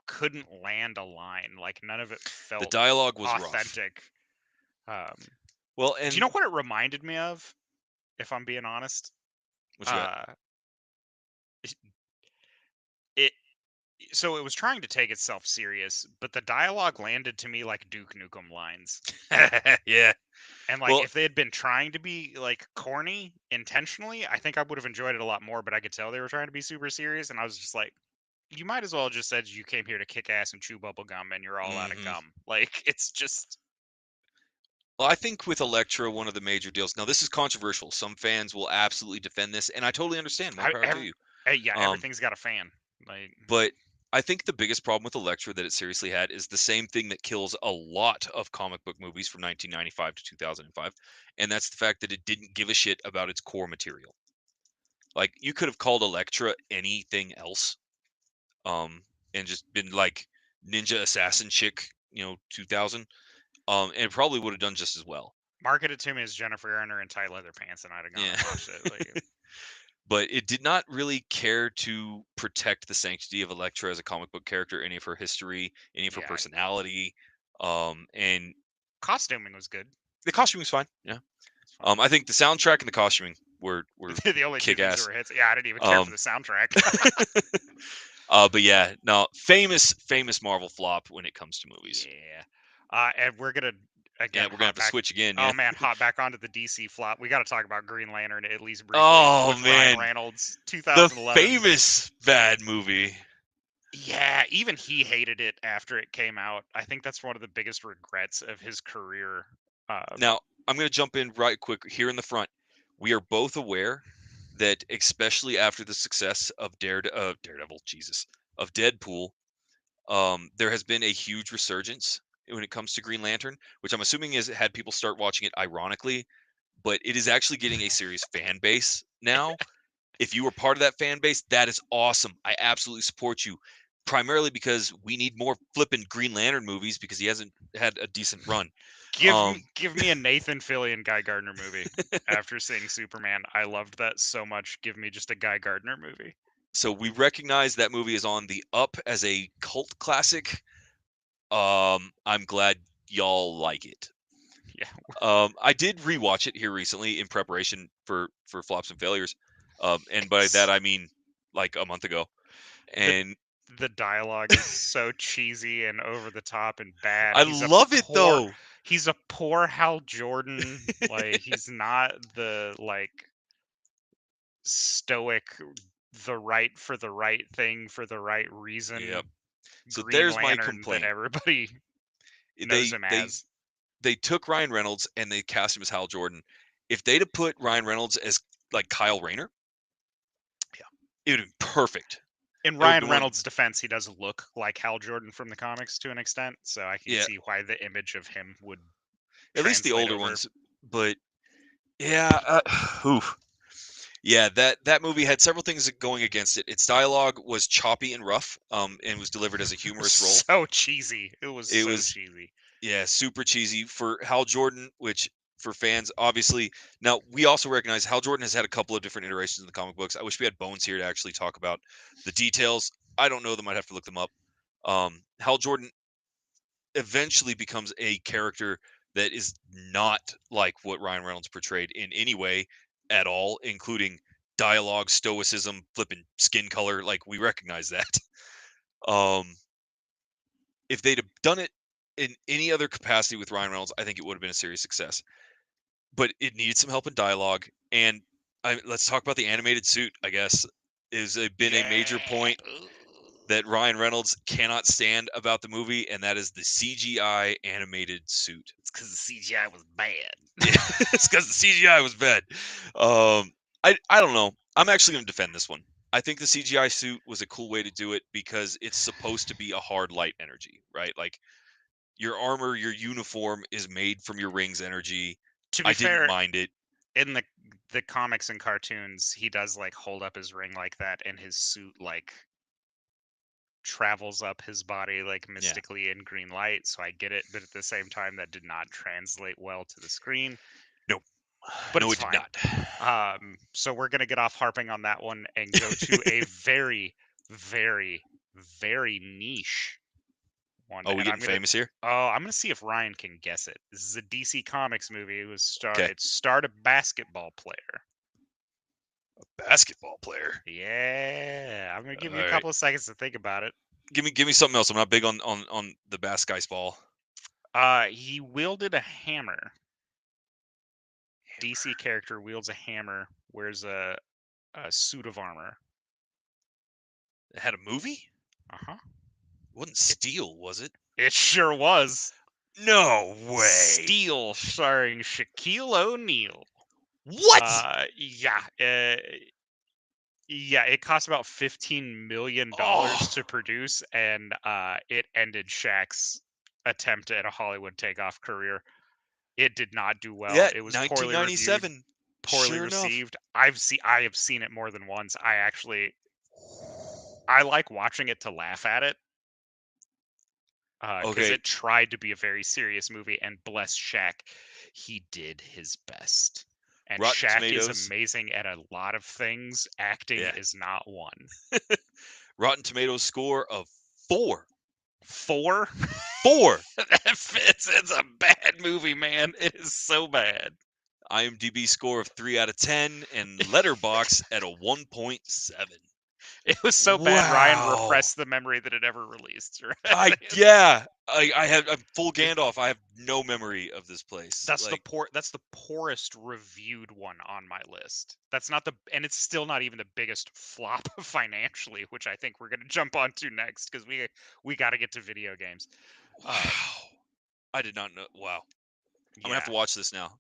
couldn't land a line. Like none of it The felt dialogue was rough. authentic. Well, Do you know what it reminded me of? If I'm being honest, what you got? It so it was trying to take itself serious, but the dialogue landed to me like Duke Nukem lines. Yeah. And like Well, if they had been trying to be like corny intentionally, I think I would have enjoyed it a lot more, but I could tell they were trying to be super serious and I was just like, you might as well just said you came here to kick ass and chew bubble gum and you're all out of gum. Like it's just well, I think with Elektra, one of the major deals. Now, this is controversial. Some fans will absolutely defend this, and I totally understand. More power to you. yeah, everything's got a fan. Like But I think the biggest problem with Elektra that it seriously had is the same thing that kills a lot of comic book movies from 1995 to 2005, and that's the fact that it didn't give a shit about its core material. Like you could have called Elektra anything else, and just been like Ninja Assassin Chick, 2000, and it probably would have done just as well. market it to me as Jennifer Garner in tight leather pants and I'd have gone and watched it. Like But it did not really care to protect the sanctity of Elektra as a comic book character, any of her history, any of her yeah, personality. And costuming was good. the costuming was fine. Yeah. It's fine. I think the soundtrack and the costuming were The only two kick things that ass. were hits. Yeah, I didn't even care for the soundtrack. But yeah, no, famous Marvel flop when it comes to movies. Yeah. And we're gonna again. Yeah, we're gonna have to switch again. Oh Yeah. man, hot back onto the DC flop. We got to talk about Green Lantern at least briefly. Oh with man, Ryan Reynolds, the 2011. famous bad movie. Yeah, even he hated it after it came out. I think that's one of the biggest regrets of his career. Now, I'm going to jump in right quick here in the front. We are both aware that, especially after the success of Daredevil, Jesus, of Deadpool, there has been a huge resurgence when it comes to Green Lantern, which I'm assuming has had people start watching it ironically, but it is actually getting a serious fan base now. If you were part of that fan base, that is awesome. I absolutely support you. primarily because we need more flippin' Green Lantern movies because he hasn't had a decent run. Give me a Nathan Fillion Guy Gardner movie. After seeing Superman, I loved that so much. Give me just a Guy Gardner movie. So we recognize that movie is on the up as a cult classic. I'm glad y'all like it. Yeah. I did rewatch it here recently in preparation for Flops and Failures. And by that It's- I mean like a month ago. the And the dialogue is so cheesy and over the top and bad. I love it though. He's a poor Hal Jordan. Like he's not the like stoic, the right for the right thing for the right reason Yep. So Green there's my Lantern that complaint. everybody knows They him they as. they took Ryan Reynolds and they cast him as Hal Jordan. If they'd have put Ryan Reynolds as like Kyle Rayner, Yeah. it would have been perfect. In It would have Ryan been one. Reynolds' defense, he does look like Hal Jordan from the comics to an extent, so I can Yeah, see why the image of him would at least the translate older over. ones. But yeah, oof. Yeah, that movie had several things going against it. Its dialogue was choppy and rough, and was delivered as a humorous role. So cheesy. It was It so was, cheesy. yeah, super cheesy for Hal Jordan, which for fans, obviously. Now we also recognize Hal Jordan has had a couple of different iterations in the comic books. I wish we had Bones here to actually talk about the details. I don't know them. I'd have to look them up. Hal Jordan eventually becomes a character that is not like what Ryan Reynolds portrayed in any way at all, including dialogue, stoicism, flipping skin color. Like we recognize that. Um, if they'd have done it in any other capacity with Ryan Reynolds, I think it would have been a serious success. But it needed some help in dialogue, and let's talk about the animated suit. I guess is been a major Yeah. point that Ryan Reynolds cannot stand about the movie, and that is the CGI animated suit. It's because the CGI was bad. Yeah, it's because the CGI was bad. I don't know. I'm actually going to defend this one. I think the CGI suit was a cool way to do it because it's supposed to be a hard light energy, right? Like your armor, your uniform is made from your ring's energy. To be I didn't fair, mind it. in the comics and cartoons, he does like hold up his ring like that, and his suit like travels up his body like Yeah. mystically in green light. So I get it, but at the same time, that did not translate well to the screen. No. But No, it's it did fine. not. So we're gonna get off harping on that one and go to a very, very, very niche one. Oh, we And getting famous here? I'm gonna see if Ryan can guess it. This is a DC Comics movie. Okay. It starred a basketball player. Basketball player. Yeah, I'm gonna give All you a right. couple of seconds to think about it. Give me something else. I'm not big on the bass guy's ball. He wielded a hammer. DC character wields a hammer, wears a suit of armor. It had a movie? Uh huh. It wasn't Steel, was it? It sure was. No way. Steel, starring Shaquille O'Neal. What? Yeah, yeah. It cost about $15 million Oh, to produce, and it ended Shaq's attempt at a Hollywood takeoff career. It did not do well. yeah, It was poorly reviewed, 1997. poorly Sure enough. received. I have seen it more than once. I like watching it to laugh at it because Okay, it tried to be a very serious movie, and bless Shaq, he did his best. And Rotten Shaq is Tomatoes. amazing at a lot of things. Acting Yeah. is not one. Rotten Tomatoes score of 4. 4? 4. That fits. It's a bad movie, man. It is so bad. IMDb score of 3 out of 10 and Letterbox at a 1.7. It was so bad, Ryan Wow. repressed the memory that it ever released. I Right? yeah. I'm full Gandalf. I have no memory of this place. Like That's the poorest reviewed one on my list. That's not the and it's still not even the biggest flop financially, which I think we're going to jump onto next because we got to get to video games. wow. Um I did not know. Wow. I'm gonna have yeah. to watch this now.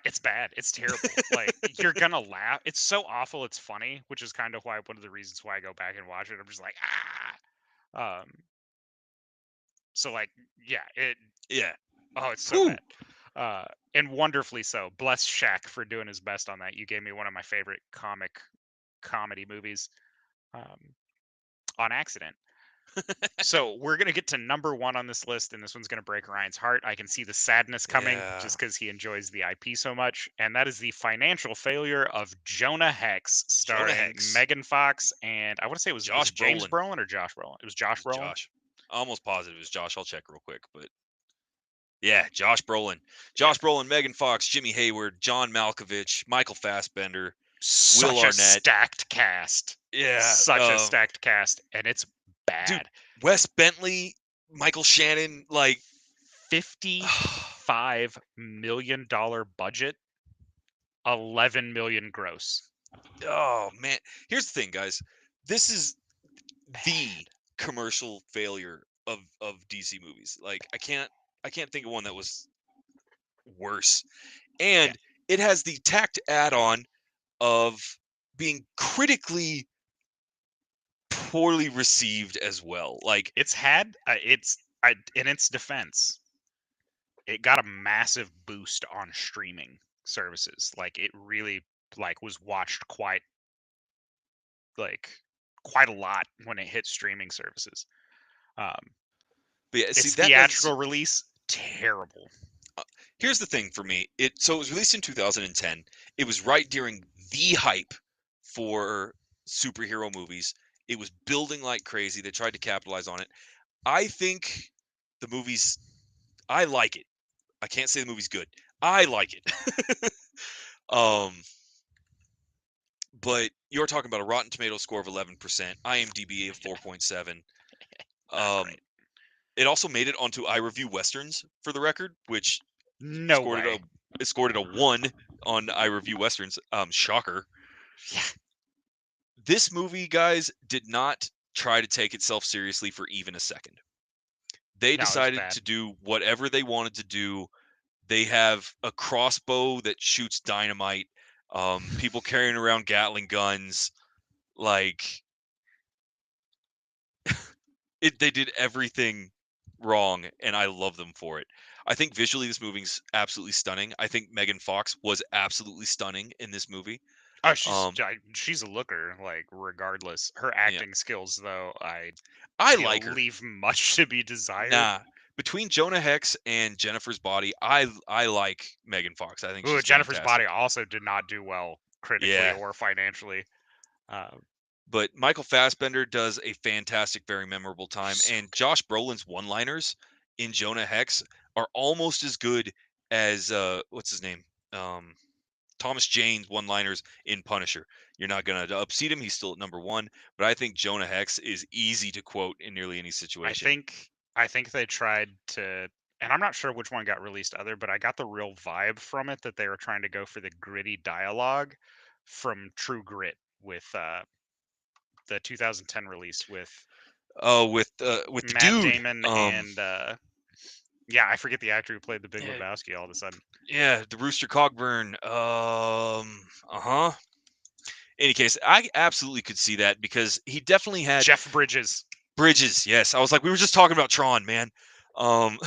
It's bad. It's terrible. Like you're going to laugh. It's so awful it's funny, which is kind of why one of the reasons why I go back and watch it. I'm just like, ah. So like yeah, it Yeah. oh, it's so Whew. bad. And wonderfully so. Bless Shaq for doing his best on that. You gave me one of my favorite comedy movies on accident. So we're gonna get to number one on this list, and this one's gonna break Ryan's heart. I can see the sadness coming Yeah. just because he enjoys the IP so much, and that is the financial failure of Jonah Hex, Jonah starring Hex, Megan Fox and I want to say was Josh it James Brolin. Brolin or Josh Brolin? It was Josh It's Brolin. Josh. Almost positive it's Josh. I'll check real quick, but yeah, Josh Brolin. Yeah, Josh Brolin, Megan Fox, Jimmy Hayward, John Malkovich, Michael Fassbender, Will such a Arnett. stacked cast, Yeah, such a stacked cast, and it's dude, bad. Wes Bentley, Michael Shannon, like, $55 million budget, 11 million gross. oh man. Here's the thing, guys. This is the Bad. commercial failure of DC movies. Like, I can't think of one that was worse. Yeah. And it has the tacked add-on of being critically poorly received as well. Like, It's had in its defense, it got a massive boost on streaming services. Like it really was watched like quite a lot when it hit streaming services. Um, but yeah, see its that's theatrical release terrible. uh, here's the thing for me. It was released in 2010. It was right during the hype for superhero movies. It was building like crazy. They tried to capitalize on it. I think the movie's I like it. I can't say the movie's good. I like it. um but you're talking about a Rotten Tomato score of 11%, IMDb of 4.7. Not Um, great. it also made it onto iReview Westerns for the record, which No scored it way. a it scored it a 1 on iReview Westerns. Shocker. Yeah. This movie, guys, did not try to take itself seriously for even a second. They No, it's decided bad. to do whatever they wanted to do. They have a crossbow that shoots dynamite. People carrying around Gatling guns. Like, they did everything wrong, and I love them for it. I think visually this movie's absolutely stunning. I think Megan Fox was absolutely stunning in this movie. Oh, Um, she's a looker, like regardless. Her yeah, acting skills, though, I I feel like her. leave much to be desired. Nah, between Jonah Hex and Jennifer's Body, I like Megan Fox. I think Ooh, she's Jennifer's Body fantastic. also did not do well critically Yeah, or financially. Um, but Michael Fassbender does a fantastic, very memorable time, so and good. Josh Brolin's one-liners in Jonah Hex are almost as good as what's his name? Um, Thomas Jane's one-liners in Punisher. You're not gonna upseat him; he's still at number one. But I think Jonah Hex is easy to quote in nearly any I situation. think I think they tried to, and I'm not sure which one got released other, but I got the real vibe from it that they were trying to go for the gritty dialogue from True Grit with the 2010 release with Oh, with the Matt dude. Damon and yeah, I forget the actor who played the Big Yeah, Lebowski all of a sudden. yeah, the Rooster Cogburn. Uh-huh. Any case, I absolutely could see that because he definitely had Jeff Bridges. Bridges. Yes, I was like, we were just talking about Tron, man. Um,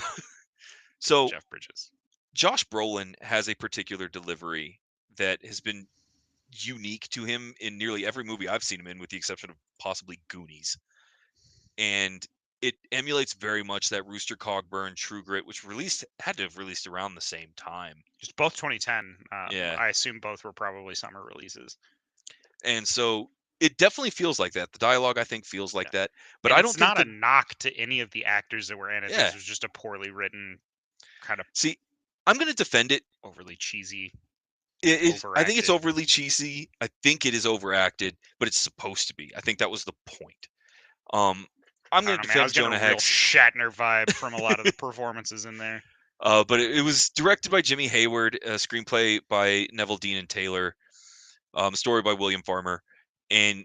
so Jeff Bridges. Josh Brolin has a particular delivery that has been unique to him in nearly every movie I've seen him in, with the exception of possibly Goonies. And it emulates very much that Rooster Cogburn True Grit, which had to have released around the same time. Just both 2010. Yeah. I assume both were probably summer releases. And so it definitely feels like that. The dialogue, I think, feels like Yeah. that. But And I it's don't think not a the knock to any of the actors that were in it. This yeah. was just a poorly written, kind of See, I'm gonna defend it. overly cheesy, I think it's overacted. overly cheesy. I think it is overacted, but it's supposed to be. I think that was the point. Um, I'm I gonna don't know, man. I defend was getting a Jonah real Hex. Shatner vibe from a lot of the performances in there. But it was directed by Jimmy Hayward, a screenplay by Neville Dean and Taylor, story by William Farmer. And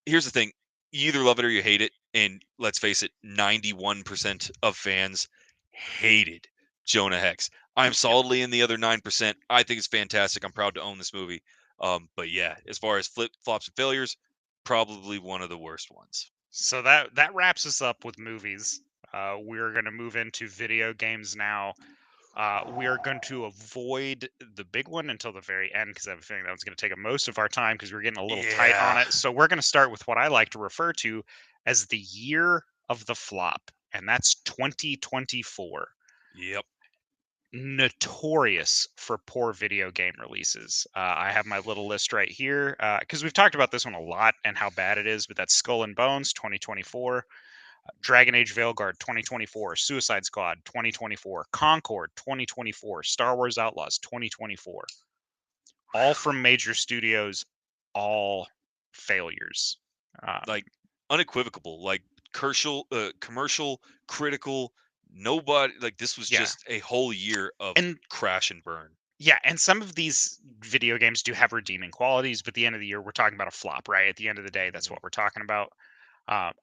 here's the thing: you either love it or you hate it. And let's face it, 91% of fans hated Jonah Hex. I'm Yep. solidly in the other 9%. I think it's fantastic. I'm proud to own this movie. But yeah, as far as flip flops and failures, probably one of the worst ones. So that wraps us up with movies. We're gonna move into video games now. We are going to avoid the big one until the very end because I have a feeling that was going to take up most of our time because we're getting a little tight on Yeah. it. So we're going to start with what I like to refer to as the year of the flop, and that's 2024. Yep. Notorious for poor video game releases. I have my little list right here because we've talked about this one a lot and how bad it is, but that's Skull and Bones 2024. Dragon Age Veilguard 2024, Suicide Squad 2024, Concord 2024, Star Wars Outlaws 2024. All from major studios, all failures. Um, Like unequivocal, like commercial, critical. Nobody like this was yeah, just a whole year of and crash and burn. yeah, and some of these video games do have redeeming qualities, but at the end of the year, we're talking about a flop, right? At the end of the day, that's Mhm. what we're talking about.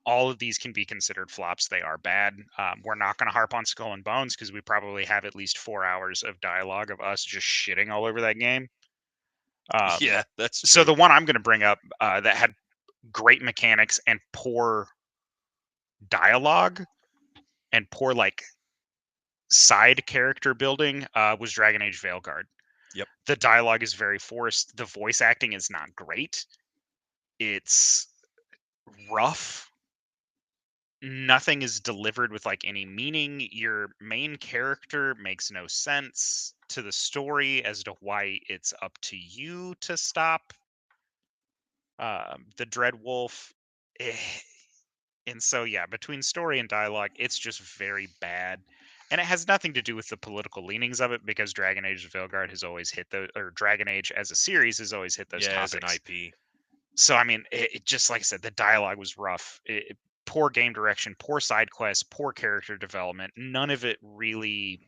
All of these can be considered flops. They are bad. We're not going to harp on Skull and Bones because we probably have at least 4 hours of dialogue of us just shitting all over that game. Um, Yeah, that's so true. the one I'm going to bring up that had great mechanics and poor dialogue and poor like side character building was Dragon Age Veilguard. Yep. The dialogue is very forced. The voice acting is not great. It's rough. Nothing is delivered with like any meaning. Your main character makes no sense to the story as to why it's up to you to stop the Dread Wolf. Eh, And so, yeah, between story and dialogue, it's just very bad. And it has nothing to do with the political leanings of it because Dragon Age of Veilguard has always hit those, or Dragon Age as a series has always hit those Yeah, as an topics. IP. So, I mean, it just like I said, the dialogue was rough. Poor game direction, poor side quests, poor character development. None of it really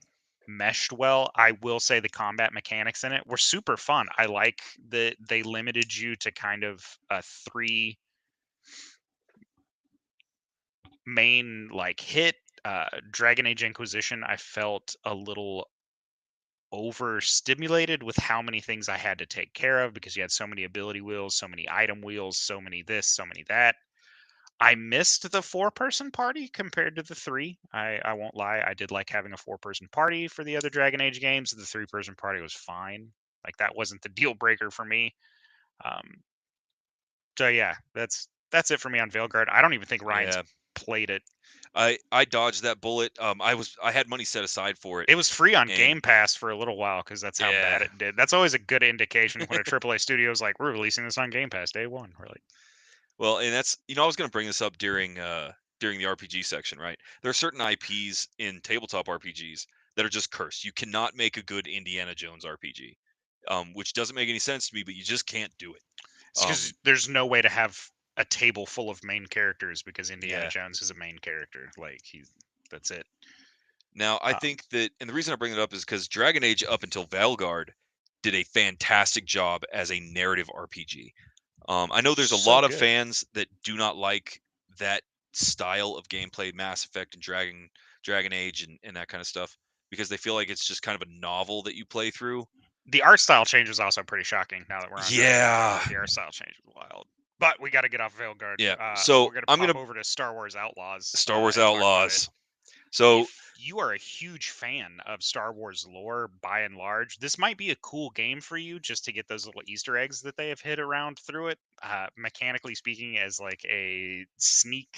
meshed well. I will say the combat mechanics in it were super fun. I like that they limited you to kind of a three main like hit. Dragon Age Inquisition, I felt a little overstimulated with how many things I had to take care of because you had so many ability wheels, so many item wheels, so many this, so many that. I missed the 4-person party compared to the three. I won't lie. I did like having a 4-person party for the other Dragon Age games. The 3-person party was fine. Like that wasn't the deal breaker for me. Um, so yeah, that's it for me on Veilguard. I don't even think Ryan's Yeah. played it. I dodged that bullet. I had money set aside for it. It was free on And Game Pass for a little while because that's how bad yeah. it did. That's always a good indication when a AAA studio is like, "We're releasing this on Game Pass day one." We're like, Well, and that's I was going to bring this up during the RPG section, right? There are certain IPs in tabletop RPGs that are just cursed. You cannot make a good Indiana Jones RPG. Which doesn't make any sense to me, but you just can't do it. it's because there's no way to have a table full of main characters because Indiana Yeah. Jones is a main character. Like that's it. Now, I Um, think that, and the reason I bring it up is because Dragon Age up until Valgard did a fantastic job as a narrative RPG. I know there's a so lot of good. fans that do not like that style of gameplay, Mass Effect and Dragon Age and that kind of stuff, because they feel like it's just kind of a novel that you play through. The art style change was also pretty shocking. Now that we're on Dragon Age Yeah, Veilguard, the art style change was wild. But we got to get off Veilguard. yeah. So We're gonna I'm pop gonna over to Star Wars Outlaws Star Wars and talk about it. Outlaws. So If you are a huge fan of Star Wars lore by and large, this might be a cool game for you just to get those little Easter eggs that they have hid around through it. Mechanically speaking, as like a sneak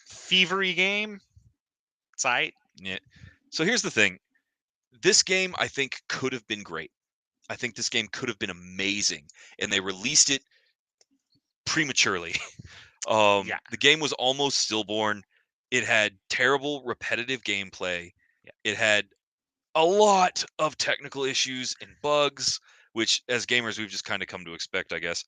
thievery game, sight. yeah. So here's the thing. This game I think could have been great. I think this game could have been amazing, and they released it prematurely. Yeah, The game was almost stillborn. It had terrible, repetitive gameplay. yeah. It had a lot of technical issues and bugs, which as gamers we've just kind of come to expect, I guess.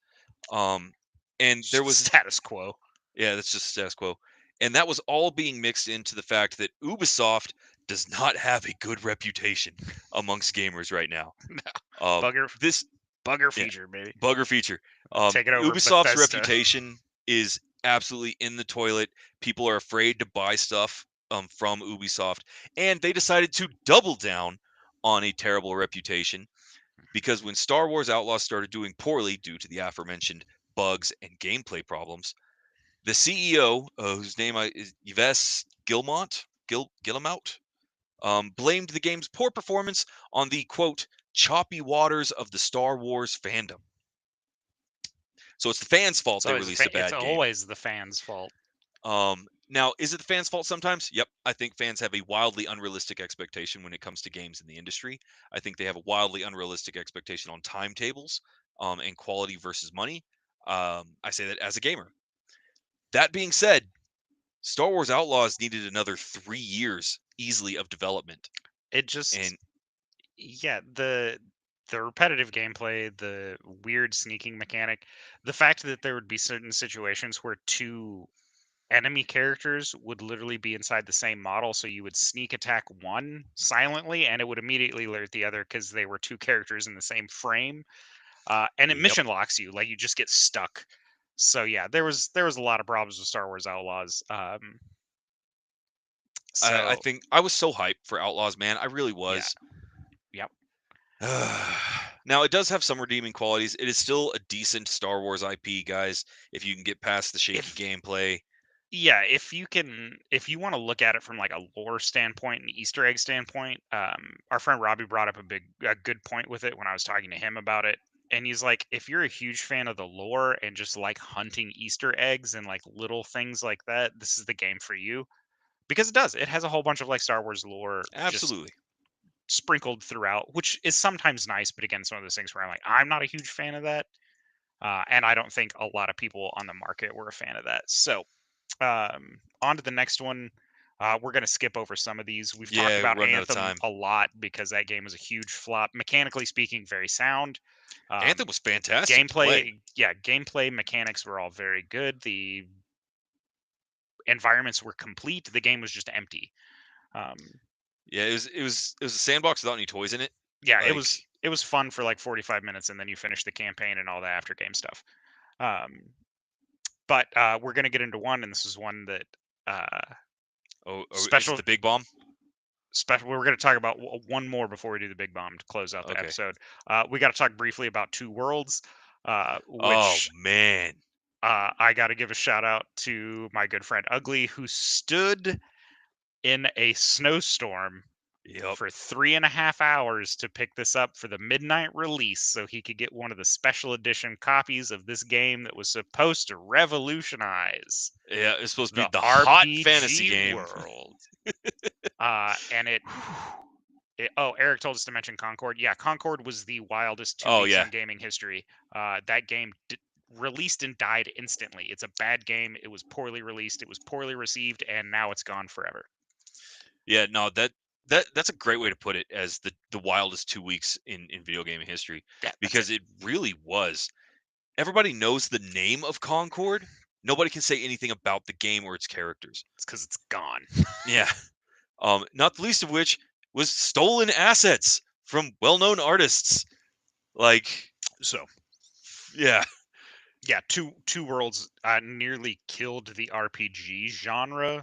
Um, and there was Status quo. yeah, that's just status quo. And that was all being mixed into the fact that Ubisoft does not have a good reputation amongst gamers right now. Bugger, This bugger yeah, feature, baby. bugger feature. Take it over, Ubisoft's Bethesda. reputation is absolutely in the toilet. People are afraid to buy stuff from Ubisoft, and they decided to double down on a terrible reputation because when Star Wars Outlaws started doing poorly due to the aforementioned bugs and gameplay problems, the CEO, whose name is Yves Guillemot, blamed the game's poor performance on the quote choppy waters of the Star Wars fandom. So it's the fans' fault they released a It's bad game. always the fans' fault. Now, is it the fans' fault sometimes? Yep. I think fans have a wildly unrealistic expectation when it comes to games in the industry. I think they have a wildly unrealistic expectation on timetables, and quality versus money. I say that as a gamer. That being said, Star Wars Outlaws needed another 3 years easily of development. It just And yeah, the repetitive gameplay, the weird sneaking mechanic, the fact that there would be certain situations where two enemy characters would literally be inside the same model, so you would sneak attack one silently and it would immediately alert the other because they were two characters in the same frame. And it yep, mission locks you, like you just get stuck. So yeah, there was a lot of problems with Star Wars Outlaws. I So think I was so hyped for Outlaws, man. I really yeah, was. yep. Now it does have some redeeming qualities. It is still a decent Star Wars IP, guys. If you can get past the shaky If gameplay, Yeah, if you want to look at it from like a lore standpoint and Easter egg standpoint, our friend Robbie brought up a good point with it when I was talking to him about it. And he's like, if you're a huge fan of the lore and just like hunting Easter eggs and like little things like that, this is the game for you. Because it does. It has a whole bunch of like Star Wars lore just absolutely. sprinkled throughout, which is sometimes nice, but again, some of those things where I'm like, I'm not a huge fan of that. And I don't think a lot of people on the market were a fan of that. So on to the next one. We're going to skip over some of these. We've talked Yeah, about running out of Anthem time. a lot because that game was a huge flop. Mechanically speaking, very sound. Anthem was fantastic to play. Gameplay mechanics were all very good. The environments were complete. The game was just empty. Um, Yeah, it was a sandbox without any toys in it. yeah, Like, it was fun for like 45 minutes, and then you finish the campaign and all the after game stuff. Um, but we're going to get into one, and this is one that is it special the big bomb? we're going to talk about one more before we do the big bomb to close out the Okay. episode. We got to talk briefly about Two Worlds, Oh which man. I got to give a shout out to my good friend Ugly, who stood in a snowstorm Yep. for 3.5 hours to pick this up for the midnight release so he could get one of the special edition copies of this game that was supposed to revolutionize Yeah, it's supposed to be the the hot fantasy RPG game. world. And oh, Eric told us to mention Concord. Yeah, Concord was the wildest two Oh weeks yeah. in gaming history. That game released and died instantly. It's a bad game. It was poorly released. It was poorly received, and now it's gone forever. Yeah, no, that's a great way to put it as the wildest 2 weeks in video gaming history Yeah, that's it. because it really was. Everybody knows the name of Concord. Nobody can say anything about the game or its characters. It's because it's gone. Yeah. Not the least of which was stolen assets from well-known artists. Like, So yeah. yeah, Two Worlds nearly killed the RPG genre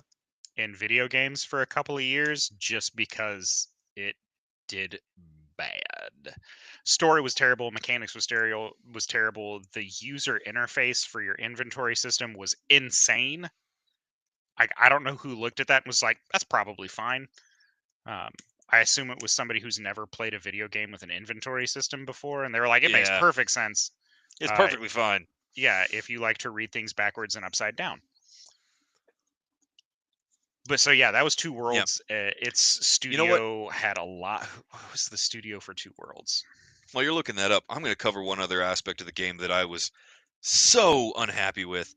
in video games for a couple of years just because it did bad. Story was terrible, mechanics was terrible. The user interface for your inventory system was insane. I don't know who looked at that and was like, that's probably fine. Um, I assume it was somebody who's never played a video game with an inventory system before, and they were like, it makes Yeah. perfect sense. It's Uh, perfectly fine. yeah, if you like to read things backwards and upside down. But so yeah, that was Two Yeah. Worlds. Its You know what? studio had a lot. What was the studio for Two Worlds? While you're looking that up, I'm going to cover one other aspect of the game that I was so unhappy with.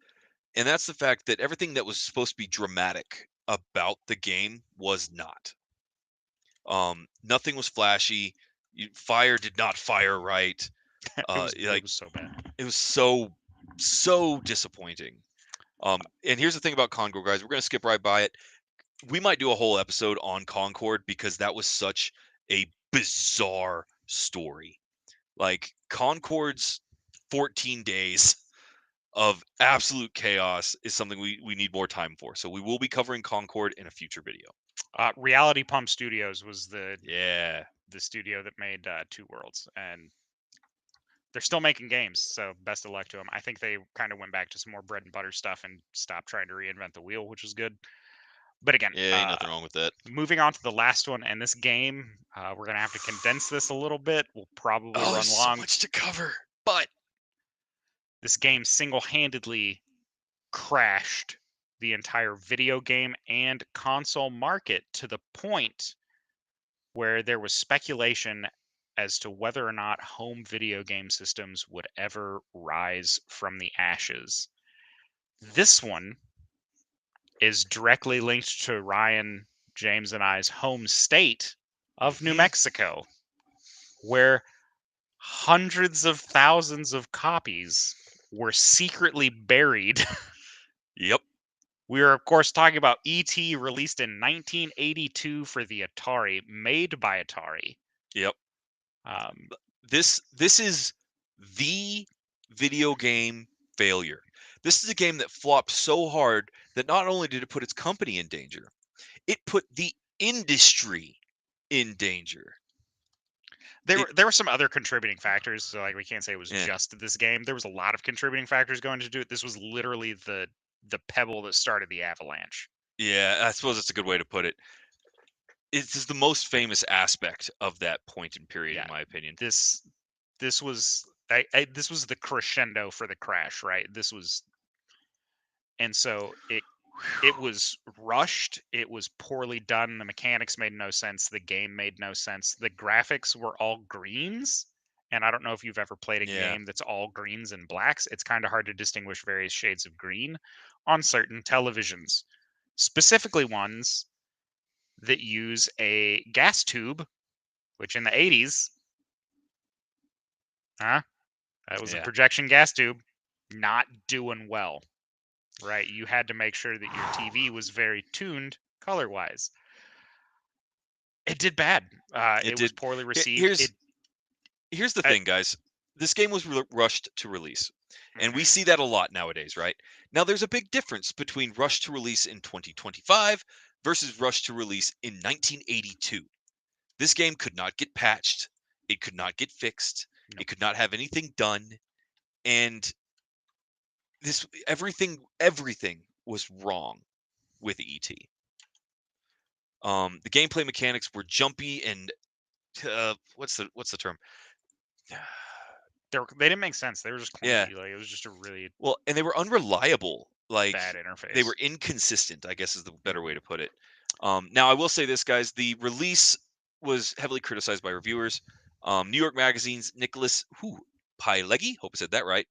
And that's the fact that everything that was supposed to be dramatic about the game was not. Nothing was flashy. Fire did not fire right. It Like was so bad. it was so disappointing. And here's the thing about Concord, guys. We're gonna skip right by it. We might do a whole episode on Concord because that was such a bizarre story. Like Concord's 14 days of absolute chaos is something we need more time for. So we will be covering Concord in a future video. Reality Pump Studios was Yeah. the studio that made Two Worlds, and they're still making games. So best of luck to them. I think they kind of went back to some more bread and butter stuff and stopped trying to reinvent the wheel, which is good. But again, Yeah, ain't nothing wrong with that. moving on to the last one, and this game, we're gonna have to condense this a little bit. We'll probably Oh, run there's so long. much to cover. But This game single-handedly crashed the entire video game and console market to the point where there was speculation as to whether or not home video game systems would ever rise from the ashes. This one is directly linked to Ryan, James, and I's home state of New Mhm. Mexico, where hundreds of thousands of copies were secretly buried. Yep. We are, of course, talking about E.T., released in 1982 for the Atari, made by Atari. Yep. Um, This is the video game failure. This is a game that flopped so hard that not only did it put its company in danger, it put the industry in danger. It there were some other contributing factors, so like we can't say it was yeah. just this game. There was a lot of contributing factors going to do it. This was literally the pebble that started the avalanche. Yeah, I suppose that's a good way to put it. It is the most famous aspect of that point in period, Yeah, in my opinion. this this was this was the crescendo for the crash, right? This was, and so it was rushed, it was poorly done, the mechanics made no sense, the game made no sense, the graphics were all greens, and I don't know if you've ever played a Yeah. game that's all greens and blacks. It's kind of hard to distinguish various shades of green on certain televisions, specifically ones that use a gas tube, which in the 80s, huh? That was a Yeah. projection gas tube, not doing well, right? You had to make sure that your TV was very tuned color wise. It did bad. It It was did. poorly Here- received. Here's here's the I, thing, guys. This game was rushed to release, and we mhm. see that a lot nowadays, right? Now, there's a big difference between rush to release in 2025 versus rush to release in 1982. This game could not get patched, it could not get fixed, Nope. it could not have anything done, and everything was wrong with ET. The gameplay mechanics were jumpy and what's the term? They didn't make sense. They were just Yeah. clunky. Like it was just a really Well, and they were unreliable. bad Like they interface. were inconsistent, I guess is the better way to put it. Now I will say this, guys, the release was heavily criticized by reviewers. New York Magazine's Nicholas Pileggi, hope I said that right,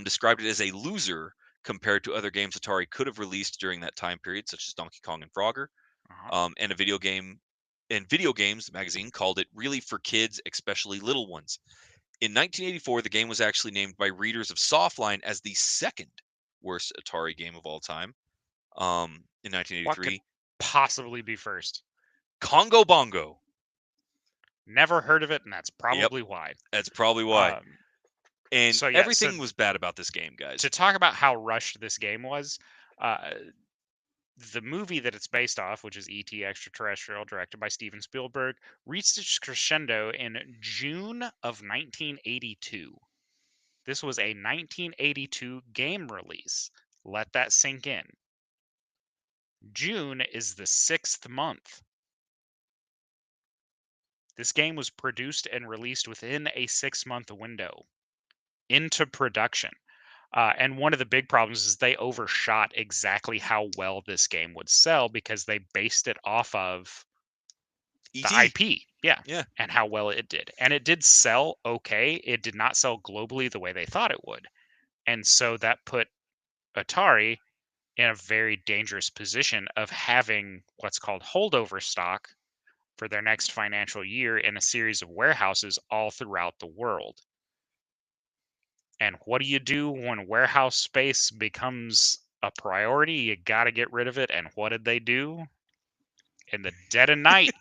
described it as a loser compared to other games Atari could have released during that time period, such as Donkey Kong and Frogger. Uh-huh. And a video game and video games the magazine called it really for kids, especially little ones. In 1984, the game was actually named by readers of Softline as the second worst Atari game of all time. In What could 1983, possibly be first? Congo Bongo. Never heard of it, and that's Yep, probably why. that's probably why. Um, And so yeah, so everything was bad about this game, to guys. talk about how rushed this game was, uh, the movie that it's based off, which is E.T. Extraterrestrial, directed by Steven Spielberg, reached its crescendo in June of 1982. This was a 1982 game release. Let that sink in. June is the 6th month. This game was produced and released within a 6-month window into production. And one of the big problems is they overshot exactly how well this game would sell because they based it off of the ET. IP. Yeah. Yeah. And how well it did. And it did sell okay. It did not sell globally the way they thought it would. And so that put Atari in a very dangerous position of having what's called holdover stock for their next financial year in a series of warehouses all throughout the world. And what do you do when warehouse space becomes a priority? You got to get rid of it. And what did they do? In the dead of night,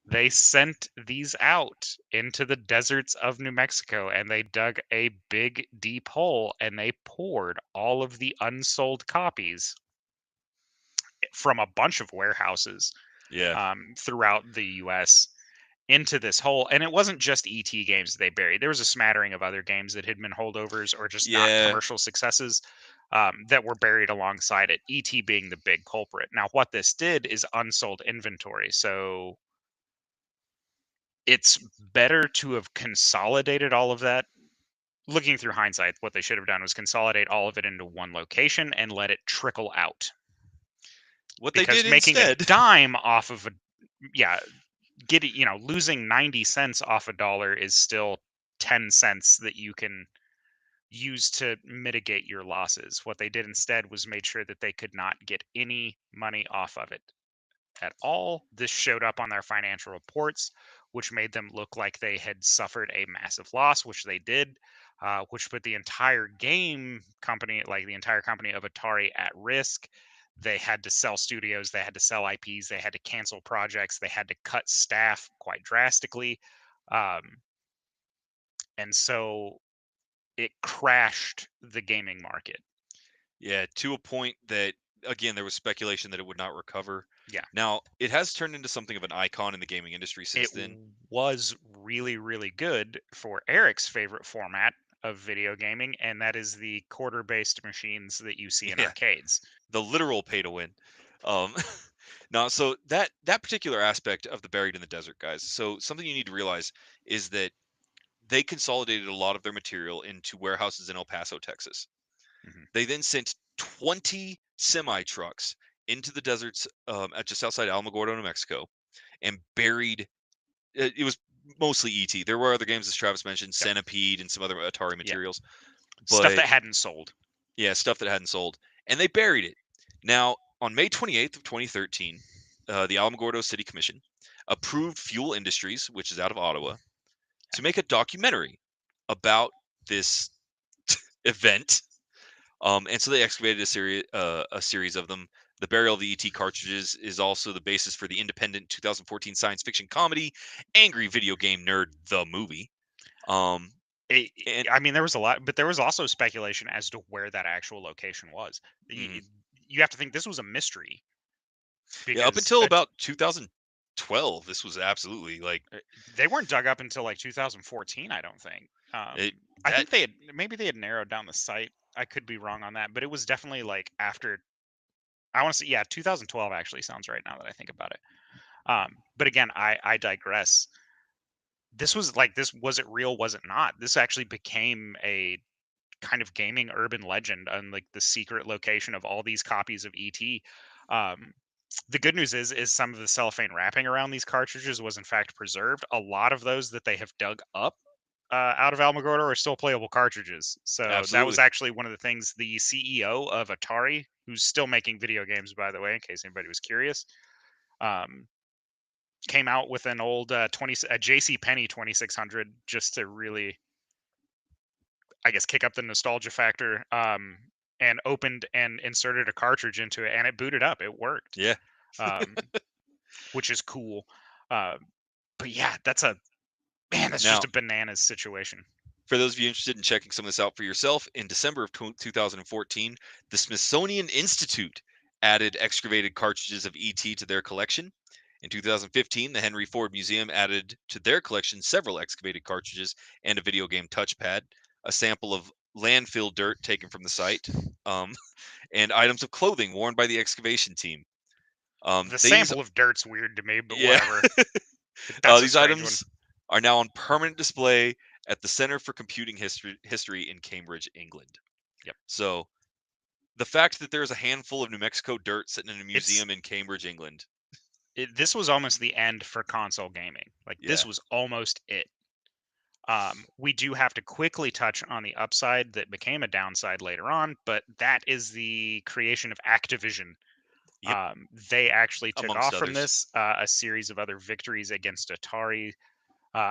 they sent these out into the deserts of New Mexico and they dug a big, deep hole and they poured all of the unsold copies from a bunch of warehouses Yeah. throughout the US into this hole. And it wasn't just ET games they buried. There was a smattering of other games that had been holdovers or just not Yeah. commercial successes. that were buried alongside it, ET being the big culprit. Now, what this did is unsold inventory. So it's better to have consolidated all of that. Looking through hindsight, what they should have done was consolidate all of it into one location and let it trickle out. What they Because did making a instead, dime off of yeah, getting, losing 90 cents off a dollar is still 10 cents that you can use to mitigate your losses. What they did instead was made sure that they could not get any money off of it at all. This showed up on their financial reports, which made them look like they had suffered a massive loss, which they did, which put the entire game company, like the entire company of Atari, at risk. They had to sell studios, they had to sell IPs, they had to cancel projects, they had to cut staff quite drastically. Um, and so it crashed the gaming market. yeah, to a point that again there was speculation that it would not recover. Yeah. Now it has turned into something of an icon in the gaming industry It since then. was really, really good for Eric's favorite format of video gaming, and that is the quarter-based machines that you see in Yeah, arcades. the literal pay to win. Um, now, so that particular aspect of the buried in the desert, guys. So something you need to realize is that they consolidated a lot of their material into warehouses in El Paso, Texas. Mhm. They then sent 20 semi trucks into the deserts at just outside Alamogordo, New Mexico, and buried. It was mostly ET. There were other games, as Travis mentioned, Yep. Centipede and some other Atari Yeah. materials, Stuff but that hadn't sold. yeah, stuff that hadn't sold, and they buried it. Now, on May 28th of 2013, the Alamogordo City Commission approved Fuel Industries, which is out of Ottawa, to make a documentary about this event. And so they excavated a series of them. The burial of the ET cartridges is also the basis for the independent 2014 science fiction comedy Angry Video Game Nerd the movie. Um, and I mean, there was a lot, but there was also speculation as to where that actual location was. mhm. You have to think this was a mystery Yeah, up because until about 2012, this was absolutely like they weren't dug up until like 2014, I don't think. it, I that. think they had maybe they had narrowed down the site. I could be wrong on that, but it was definitely like after, I want to say, yeah, 2012 actually sounds right now that I think about it. But again, I digress. This was like, this, was it real? Was it not? This actually became a kind of gaming urban legend on like the secret location of all these copies of ET. Um, the good news is some of the cellophane wrapping around these cartridges was in fact preserved. A lot of those that they have dug up out of Alamogordo are still playable cartridges. So that was Absolutely. actually one of the things the CEO of Atari, who's still making video games, by the way, in case anybody was curious, um, came out with an old 20 a JC Penney 2600 just to really, I guess, kick up the nostalgia factor. And opened and inserted a cartridge into it, and it booted up. It worked, Yeah. um, which is cool. Uh, but yeah, that's a man. That's just Now, a bananas situation. for those of you interested in checking some of this out for yourself, in December of 2014, the Smithsonian Institute added excavated cartridges of ET to their collection. In 2015, the Henry Ford Museum added to their collection several excavated cartridges and a video game touchpad, a sample of landfill dirt taken from the site, um, and items of clothing worn by the excavation team. The These, sample of dirt's weird to me, but yeah, whatever. That's a these strange one. items are now on permanent display at the Center for Computing History in Cambridge, England. Yep. So the fact that there's a handful of New Mexico dirt sitting in a It's museum in Cambridge, England, this was almost the end for console gaming. Like this yeah, was almost it. We do have to quickly touch on the upside that became a downside later on, but that is the creation of Activision. yep, They actually took amongst off from others. this, a series of other victories against Atari,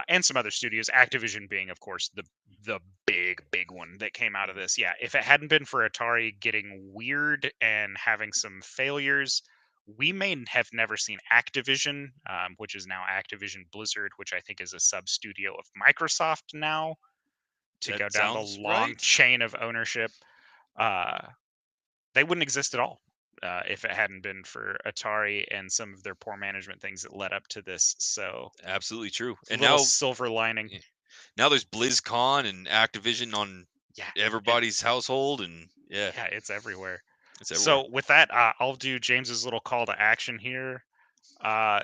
and some other studios. Activision being, of course, the big one that came out of this. Yeah, if it hadn't been for Atari getting weird and having some failures, we may have never seen Activision, which is now Activision Blizzard, which I think is a sub studio of Microsoft now. To That go down the sounds long right. chain of ownership, uh, they wouldn't exist at all if it hadn't been for Atari and some of their poor management things that led up to this. So, Absolutely true. And little now, silver lining. now there's BlizzCon and Activision on Yeah, it, everybody's household, and Yeah, Yeah, it's everywhere. it's everywhere. So with that, I'll do James's little call to action here. Uh,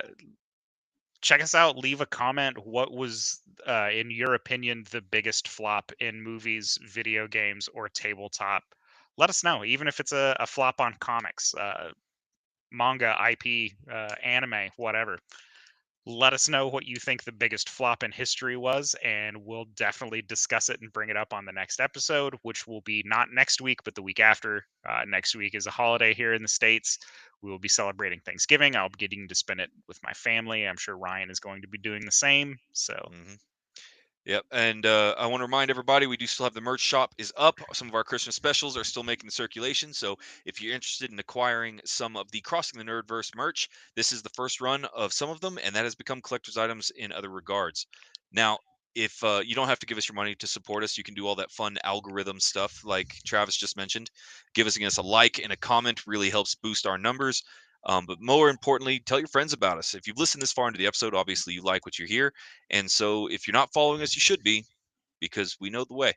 Check us out. Leave a comment. What was, in your opinion, the biggest flop in movies, video games, or tabletop? Let us know, even if it's a flop on comics, manga, IP, anime, whatever. Let us know what you think the biggest flop in history was, and we'll definitely discuss it and bring it up on the next episode, which will be not next week, but the week after. Next week is a holiday here in the States. We will be celebrating Thanksgiving. I'll be getting to spend it with my family. I'm sure Ryan is going to be doing the same. So, Hmm. Yep, and I want to remind everybody we do still have the merch shop is up. Some of our Christmas specials are still making the circulation. So if you're interested in acquiring some of the Crossing the Nerdverse merch, this is the first run of some of them, and that has become collector's items in other regards. Now, if you don't have to give us your money to support us, you can do all that fun algorithm stuff like Travis just mentioned. Giving us a like and a comment really helps boost our numbers. But more importantly, tell your friends about us. If you've listened this far into the episode, obviously you like what you hear. And so if you're not following us, you should be because we know the way.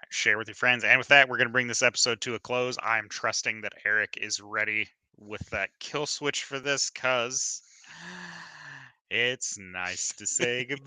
share with your friends. And with that, we're going to bring this episode to a close. I'm trusting that Eric is ready with that kill switch for this because it's nice to say goodbye.